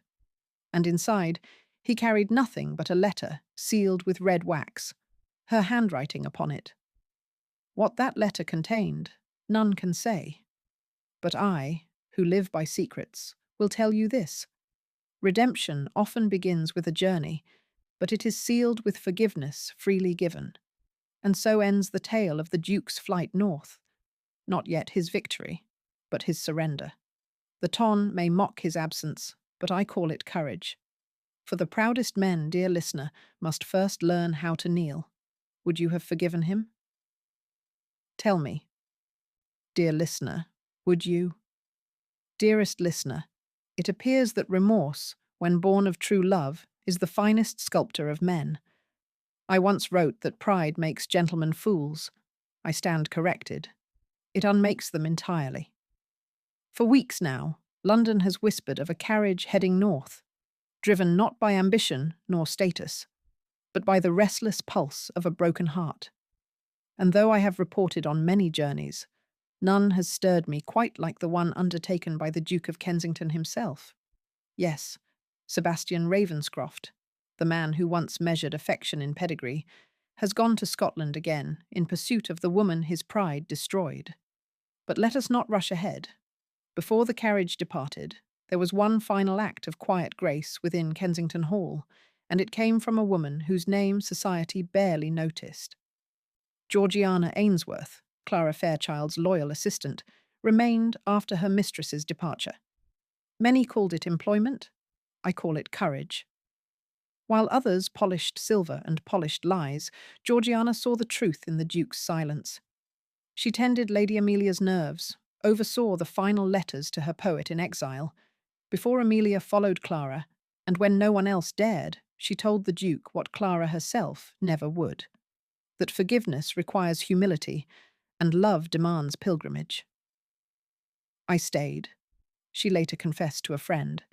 and inside he carried nothing but a letter sealed with red wax, her handwriting upon it. What that letter contained, none can say. But I, who live by secrets, will tell you this. Redemption often begins with a journey, but it is sealed with forgiveness freely given. And so ends the tale of the Duke's flight north. Not yet his victory, but his surrender. The ton may mock his absence, but I call it courage. For the proudest men, dear listener, must first learn how to kneel. Would you have forgiven him? Tell me, dear listener, would you? Dearest listener, it appears that remorse, when born of true love, is the finest sculptor of men. I once wrote that pride makes gentlemen fools. I stand corrected. It unmakes them entirely. For weeks now, London has whispered of a carriage heading north, driven not by ambition nor status, but by the restless pulse of a broken heart. And though I have reported on many journeys, none has stirred me quite like the one undertaken by the Duke of Kensington himself. Yes, Sebastian Ravenscroft, the man who once measured affection in pedigree, has gone to Scotland again in pursuit of the woman his pride destroyed. But let us not rush ahead. Before the carriage departed, There was one final act of quiet grace within Kensington Hall, and it came from a woman whose name society barely noticed. Georgiana Ainsworth, Clara Fairchild's loyal assistant, remained after her mistress's departure. Many called it employment. I call it courage. While others polished silver and polished lies, Georgiana saw the truth in the Duke's silence. She tended Lady Amelia's nerves, oversaw the final letters to her poet in exile. Before Amelia followed Clara, and when no one else dared, she told the Duke what Clara herself never would: that forgiveness requires humility, and love demands pilgrimage. I stayed, she later confessed to a friend,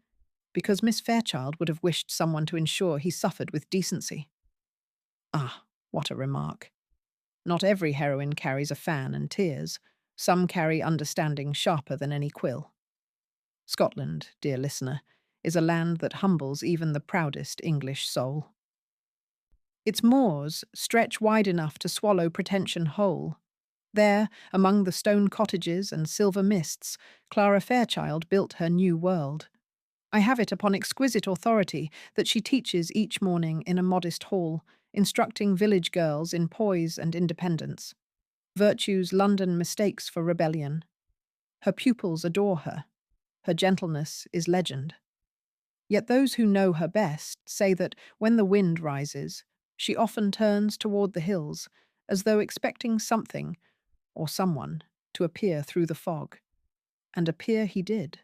because Miss Fairchild would have wished someone to ensure he suffered with decency. Ah, what a remark. Not every heroine carries a fan and tears. Some carry understanding sharper than any quill. Scotland, dear listener, is a land that humbles even the proudest English soul. Its moors stretch wide enough to swallow pretension whole. There, among the stone cottages and silver mists, Clara Fairchild built her new world. I have it upon exquisite authority that she teaches each morning in a modest hall, instructing village girls in poise and independence. Virtue's London mistakes for rebellion. Her pupils adore her. Her gentleness is legend. Yet those who know her best say that when the wind rises, she often turns toward the hills, as though expecting something, or someone, to appear through the fog. And appear he did.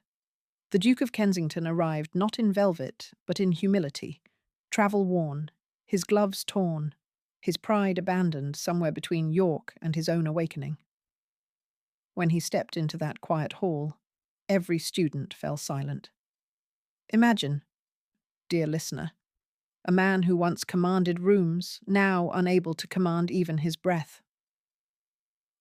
The Duke of Kensington arrived not in velvet, but in humility, travel-worn, his gloves torn, his pride abandoned somewhere between York and his own awakening. When he stepped into that quiet hall, every student fell silent. Imagine, dear listener, a man who once commanded rooms, now unable to command even his breath.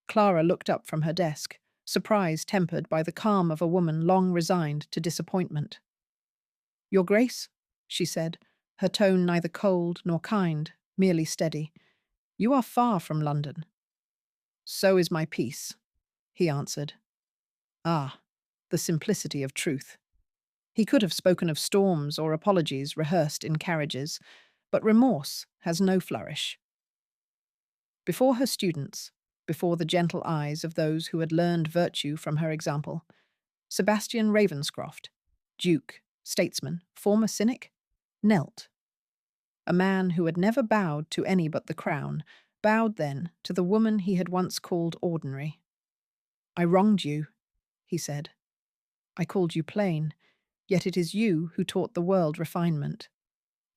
Clara looked up from her desk, surprise tempered by the calm of a woman long resigned to disappointment. "Your Grace," she said, her tone neither cold nor kind, merely steady, "you are far from London." "So is my peace," he answered. Ah, the simplicity of truth. He could have spoken of storms or apologies rehearsed in carriages, but remorse has no flourish. Before her students, before the gentle eyes of those who had learned virtue from her example, Sebastian Ravenscroft, Duke, statesman, former cynic, knelt. A man who had never bowed to any but the crown, bowed then to the woman he had once called ordinary. "I wronged you," he said. "I called you plain, yet it is you who taught the world refinement.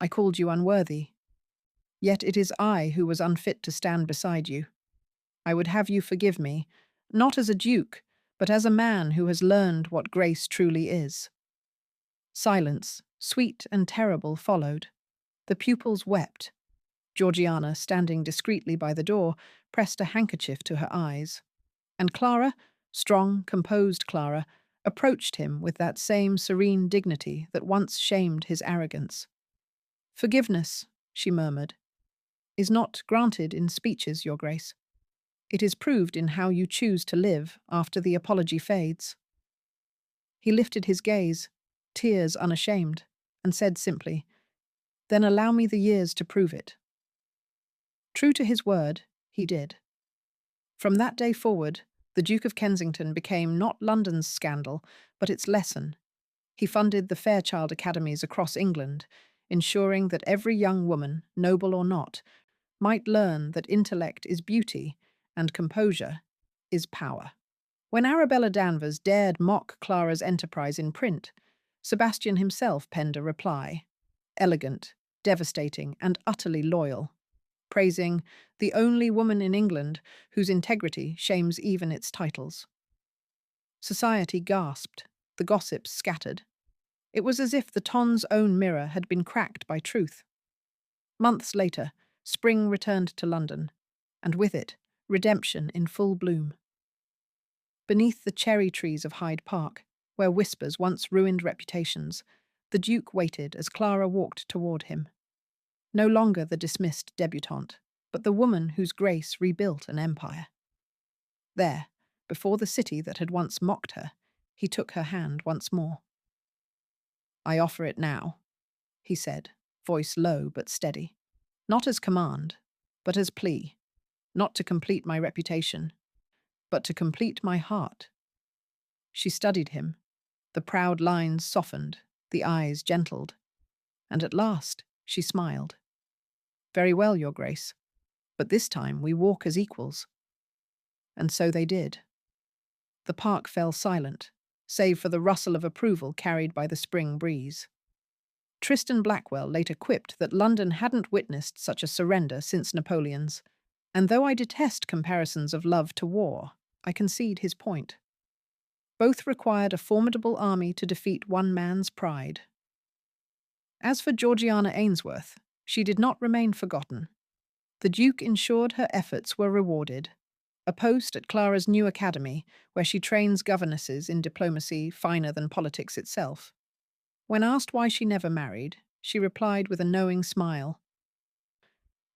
I called you unworthy, yet it is I who was unfit to stand beside you. I would have you forgive me, not as a duke, but as a man who has learned what grace truly is." Silence, sweet and terrible, followed. The pupils wept. Georgiana, standing discreetly by the door, pressed a handkerchief to her eyes. And Clara, strong, composed Clara, approached him with that same serene dignity that once shamed his arrogance. "Forgiveness," she murmured, "is not granted in speeches, Your Grace. It is proved in how you choose to live after the apology fades." He lifted his gaze, tears unashamed, and said simply, "Then allow me the years to prove it." True to his word, he did. From that day forward, the Duke of Kensington became not London's scandal, but its lesson. He funded the Fairchild Academies across England, ensuring that every young woman, noble or not, might learn that intellect is beauty and composure is power. When Arabella Danvers dared mock Clara's enterprise in print, Sebastian himself penned a reply, elegant, devastating, and utterly loyal, praising the only woman in England whose integrity shames even its titles. Society gasped, the gossips scattered. It was as if the Ton's own mirror had been cracked by truth. Months later, spring returned to London, and with it, redemption in full bloom. Beneath the cherry trees of Hyde Park, where whispers once ruined reputations, the Duke waited as Clara walked toward him. No longer the dismissed debutante, but the woman whose grace rebuilt an empire. There, before the city that had once mocked her, he took her hand once more. I offer it now, he said, voice low but steady. Not as command, but as plea. Not to complete my reputation, but to complete my heart. She studied him. The proud lines softened, the eyes gentled, and at last she smiled. Very well, Your Grace, but this time we walk as equals. And so they did. The park fell silent, save for the rustle of approval carried by the spring breeze. Tristan Blackwell later quipped that London hadn't witnessed such a surrender since Napoleon's, and though I detest comparisons of love to war, I concede his point. Both required a formidable army to defeat one man's pride. As for Georgiana Ainsworth, she did not remain forgotten. The Duke ensured her efforts were rewarded. A post at Clara's new academy, where she trains governesses in diplomacy finer than politics itself. When asked why she never married, she replied with a knowing smile,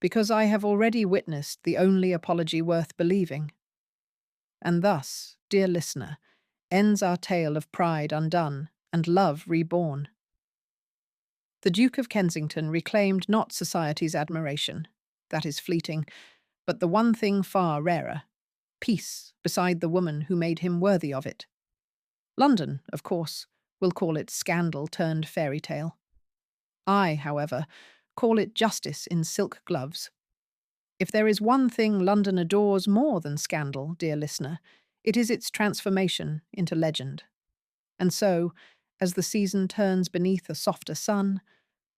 "Because I have already witnessed the only apology worth believing." And thus, dear listener, ends our tale of pride undone and love reborn. The Duke of Kensington reclaimed not society's admiration, that is fleeting, but the one thing far rarer, peace beside the woman who made him worthy of it. London, of course, will call it scandal turned fairy tale. I, however, call it justice in silk gloves. If there is one thing London adores more than scandal, dear listener, it is its transformation into legend. And so, as the season turns beneath a softer sun,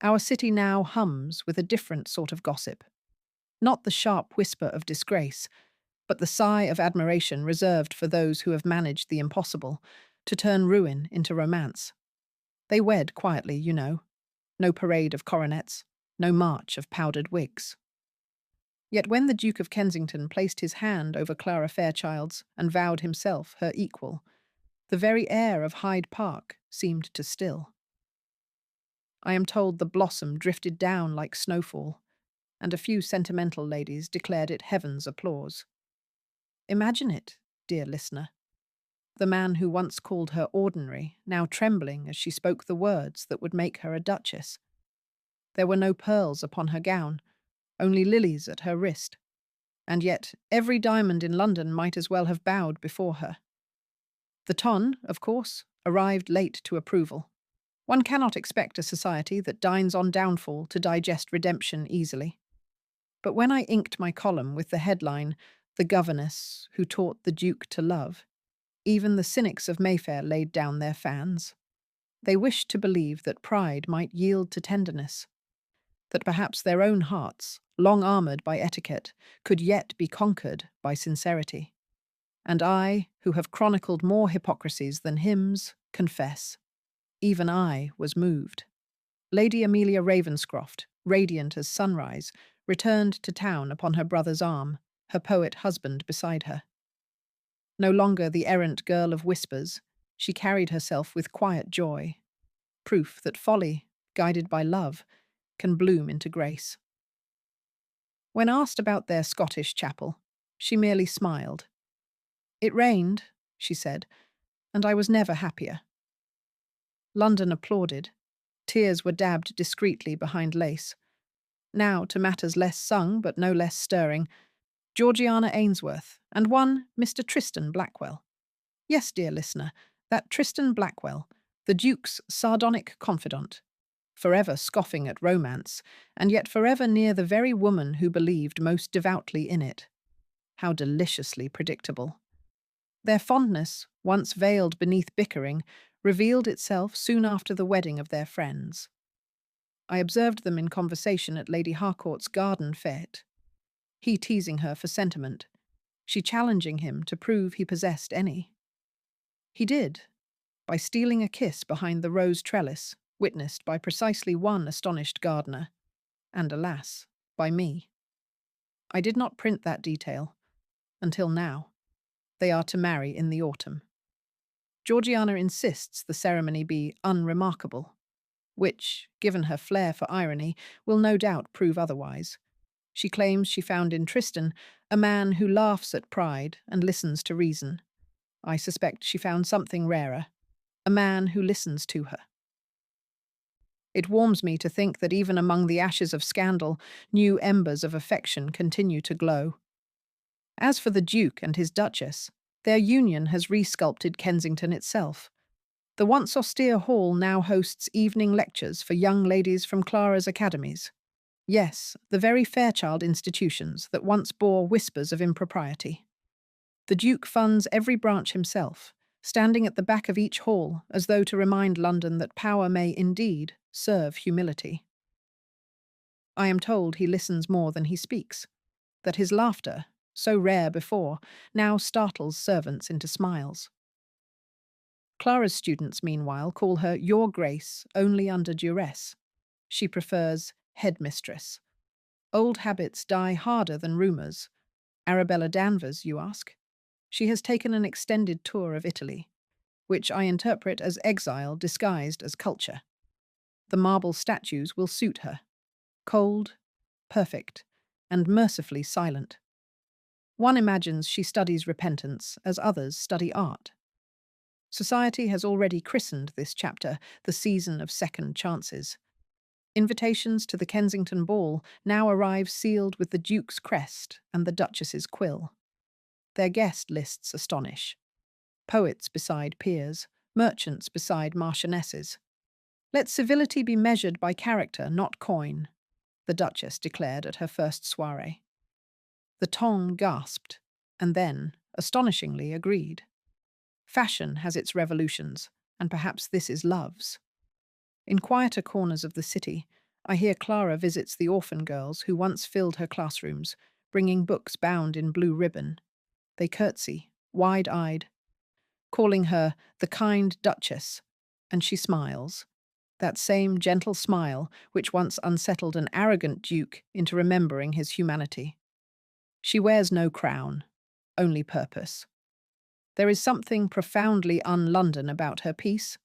our city now hums with a different sort of gossip. Not the sharp whisper of disgrace, but the sigh of admiration reserved for those who have managed the impossible, to turn ruin into romance. They wed quietly, you know. No parade of coronets, no march of powdered wigs. Yet when the Duke of Kensington placed his hand over Clara Fairchild's and vowed himself her equal, the very air of Hyde Park seemed to still. I am told the blossom drifted down like snowfall, and a few sentimental ladies declared it heaven's applause. Imagine it, dear listener. The man who once called her ordinary, now trembling as she spoke the words that would make her a duchess. There were no pearls upon her gown, only lilies at her wrist, and yet every diamond in London might as well have bowed before her. The ton, of course, arrived late to approval. One cannot expect a society that dines on downfall to digest redemption easily. But when I inked my column with the headline, "The Governess Who Taught the Duke to Love," even the cynics of Mayfair laid down their fans. They wished to believe that pride might yield to tenderness, that perhaps their own hearts, long armoured by etiquette, could yet be conquered by sincerity. And I, who have chronicled more hypocrisies than hymns, confess. Even I was moved. Lady Amelia Ravenscroft, radiant as sunrise, returned to town upon her brother's arm, her poet husband beside her. No longer the errant girl of whispers, she carried herself with quiet joy, proof that folly, guided by love, can bloom into grace. When asked about their Scottish chapel, she merely smiled. "It rained," she said, "and I was never happier." London applauded. Tears were dabbed discreetly behind lace. Now to matters less sung but no less stirring, Georgiana Ainsworth, and one Mr. Tristan Blackwell. Yes, dear listener, that Tristan Blackwell, the Duke's sardonic confidant, forever scoffing at romance, and yet forever near the very woman who believed most devoutly in it. How deliciously predictable. Their fondness, once veiled beneath bickering, revealed itself soon after the wedding of their friends. I observed them in conversation at Lady Harcourt's garden fete. He teasing her for sentiment, she challenging him to prove he possessed any. He did, by stealing a kiss behind the rose trellis, witnessed by precisely one astonished gardener, and alas, by me. I did not print that detail, until now. They are to marry in the autumn. Georgiana insists the ceremony be unremarkable, which, given her flair for irony, will no doubt prove otherwise. She claims she found in Tristan a man who laughs at pride and listens to reason. I suspect she found something rarer, a man who listens to her. It warms me to think that even among the ashes of scandal, new embers of affection continue to glow. As for the Duke and his Duchess, their union has resculpted Kensington itself. The once austere hall now hosts evening lectures for young ladies from Clara's academies. Yes, the very Fairchild institutions that once bore whispers of impropriety. The Duke funds every branch himself, standing at the back of each hall as though to remind London that power may indeed serve humility. I am told he listens more than he speaks, that his laughter, so rare before, now startles servants into smiles. Clara's students, meanwhile, call her Your Grace only under duress. She prefers headmistress. Old habits die harder than rumours. Arabella Danvers, you ask? She has taken an extended tour of Italy, which I interpret as exile disguised as culture. The marble statues will suit her. Cold, perfect, and mercifully silent. One imagines she studies repentance as others study art. Society has already christened this chapter the season of second chances. Invitations to the Kensington ball now arrive sealed with the Duke's crest and the Duchess's quill. Their guest lists astonish. Poets beside peers, merchants beside marchionesses. Let civility be measured by character, not coin, the Duchess declared at her first soirée. The tongue gasped, and then, astonishingly, agreed. Fashion has its revolutions, and perhaps this is love's. In quieter corners of the city, I hear Clara visits the orphan girls who once filled her classrooms, bringing books bound in blue ribbon. They curtsy, wide-eyed, calling her the kind Duchess, and she smiles. That same gentle smile which once unsettled an arrogant duke into remembering his humanity. She wears no crown, only purpose. There is something profoundly un-London about her peace,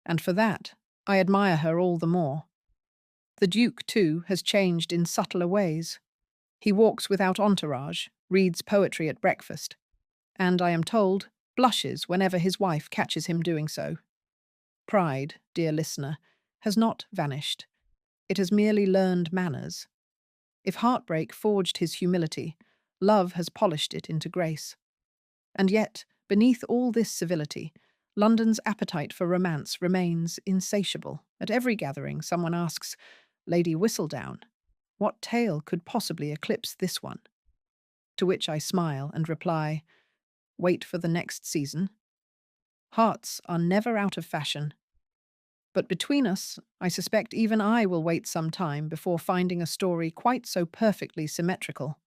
and for that, I admire her all the more. The Duke, too, has changed in subtler ways. He walks without entourage, reads poetry at breakfast, and, I am told, blushes whenever his wife catches him doing so. Pride, dear listener, has not vanished. It has merely learned manners. If heartbreak forged his humility, love has polished it into grace. And yet, beneath all this civility, London's appetite for romance remains insatiable. At every gathering, someone asks, Lady Whistledown, what tale could possibly eclipse this one? To which I smile and reply, wait for the next season. Hearts are never out of fashion. But between us, I suspect even I will wait some time before finding a story quite so perfectly symmetrical.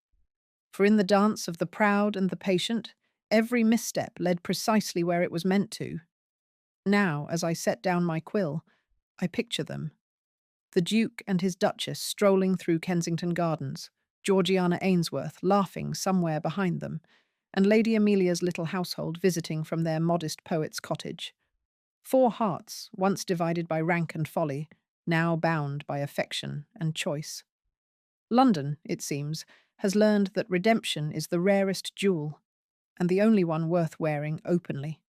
For in the dance of the proud and the patient, every misstep led precisely where it was meant to. Now, as I set down my quill, I picture them. The Duke and his Duchess strolling through Kensington Gardens, Georgiana Ainsworth laughing somewhere behind them, and Lady Amelia's little household visiting from their modest poet's cottage. 4 hearts, once divided by rank and folly, now bound by affection and choice. London, it seems, has learned that redemption is the rarest jewel, and the only one worth wearing openly.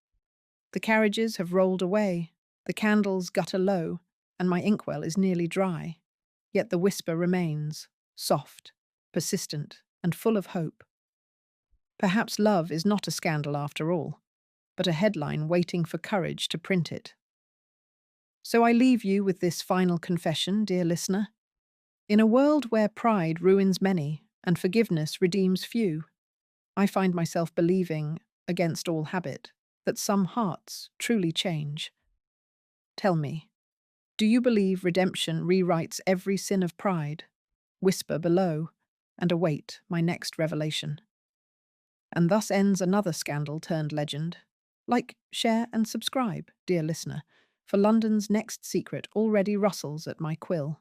The carriages have rolled away, the candles gutter low, and my inkwell is nearly dry. Yet the whisper remains, soft, persistent, and full of hope. Perhaps love is not a scandal after all, but a headline waiting for courage to print it. So I leave you with this final confession, dear listener. In a world where pride ruins many and forgiveness redeems few, I find myself believing, against all habit, that some hearts truly change. Tell me, do you believe redemption rewrites every sin of pride? Whisper below, and await my next revelation. And thus ends another scandal turned legend. Like, share, and subscribe, dear listener, for London's next secret already rustles at my quill.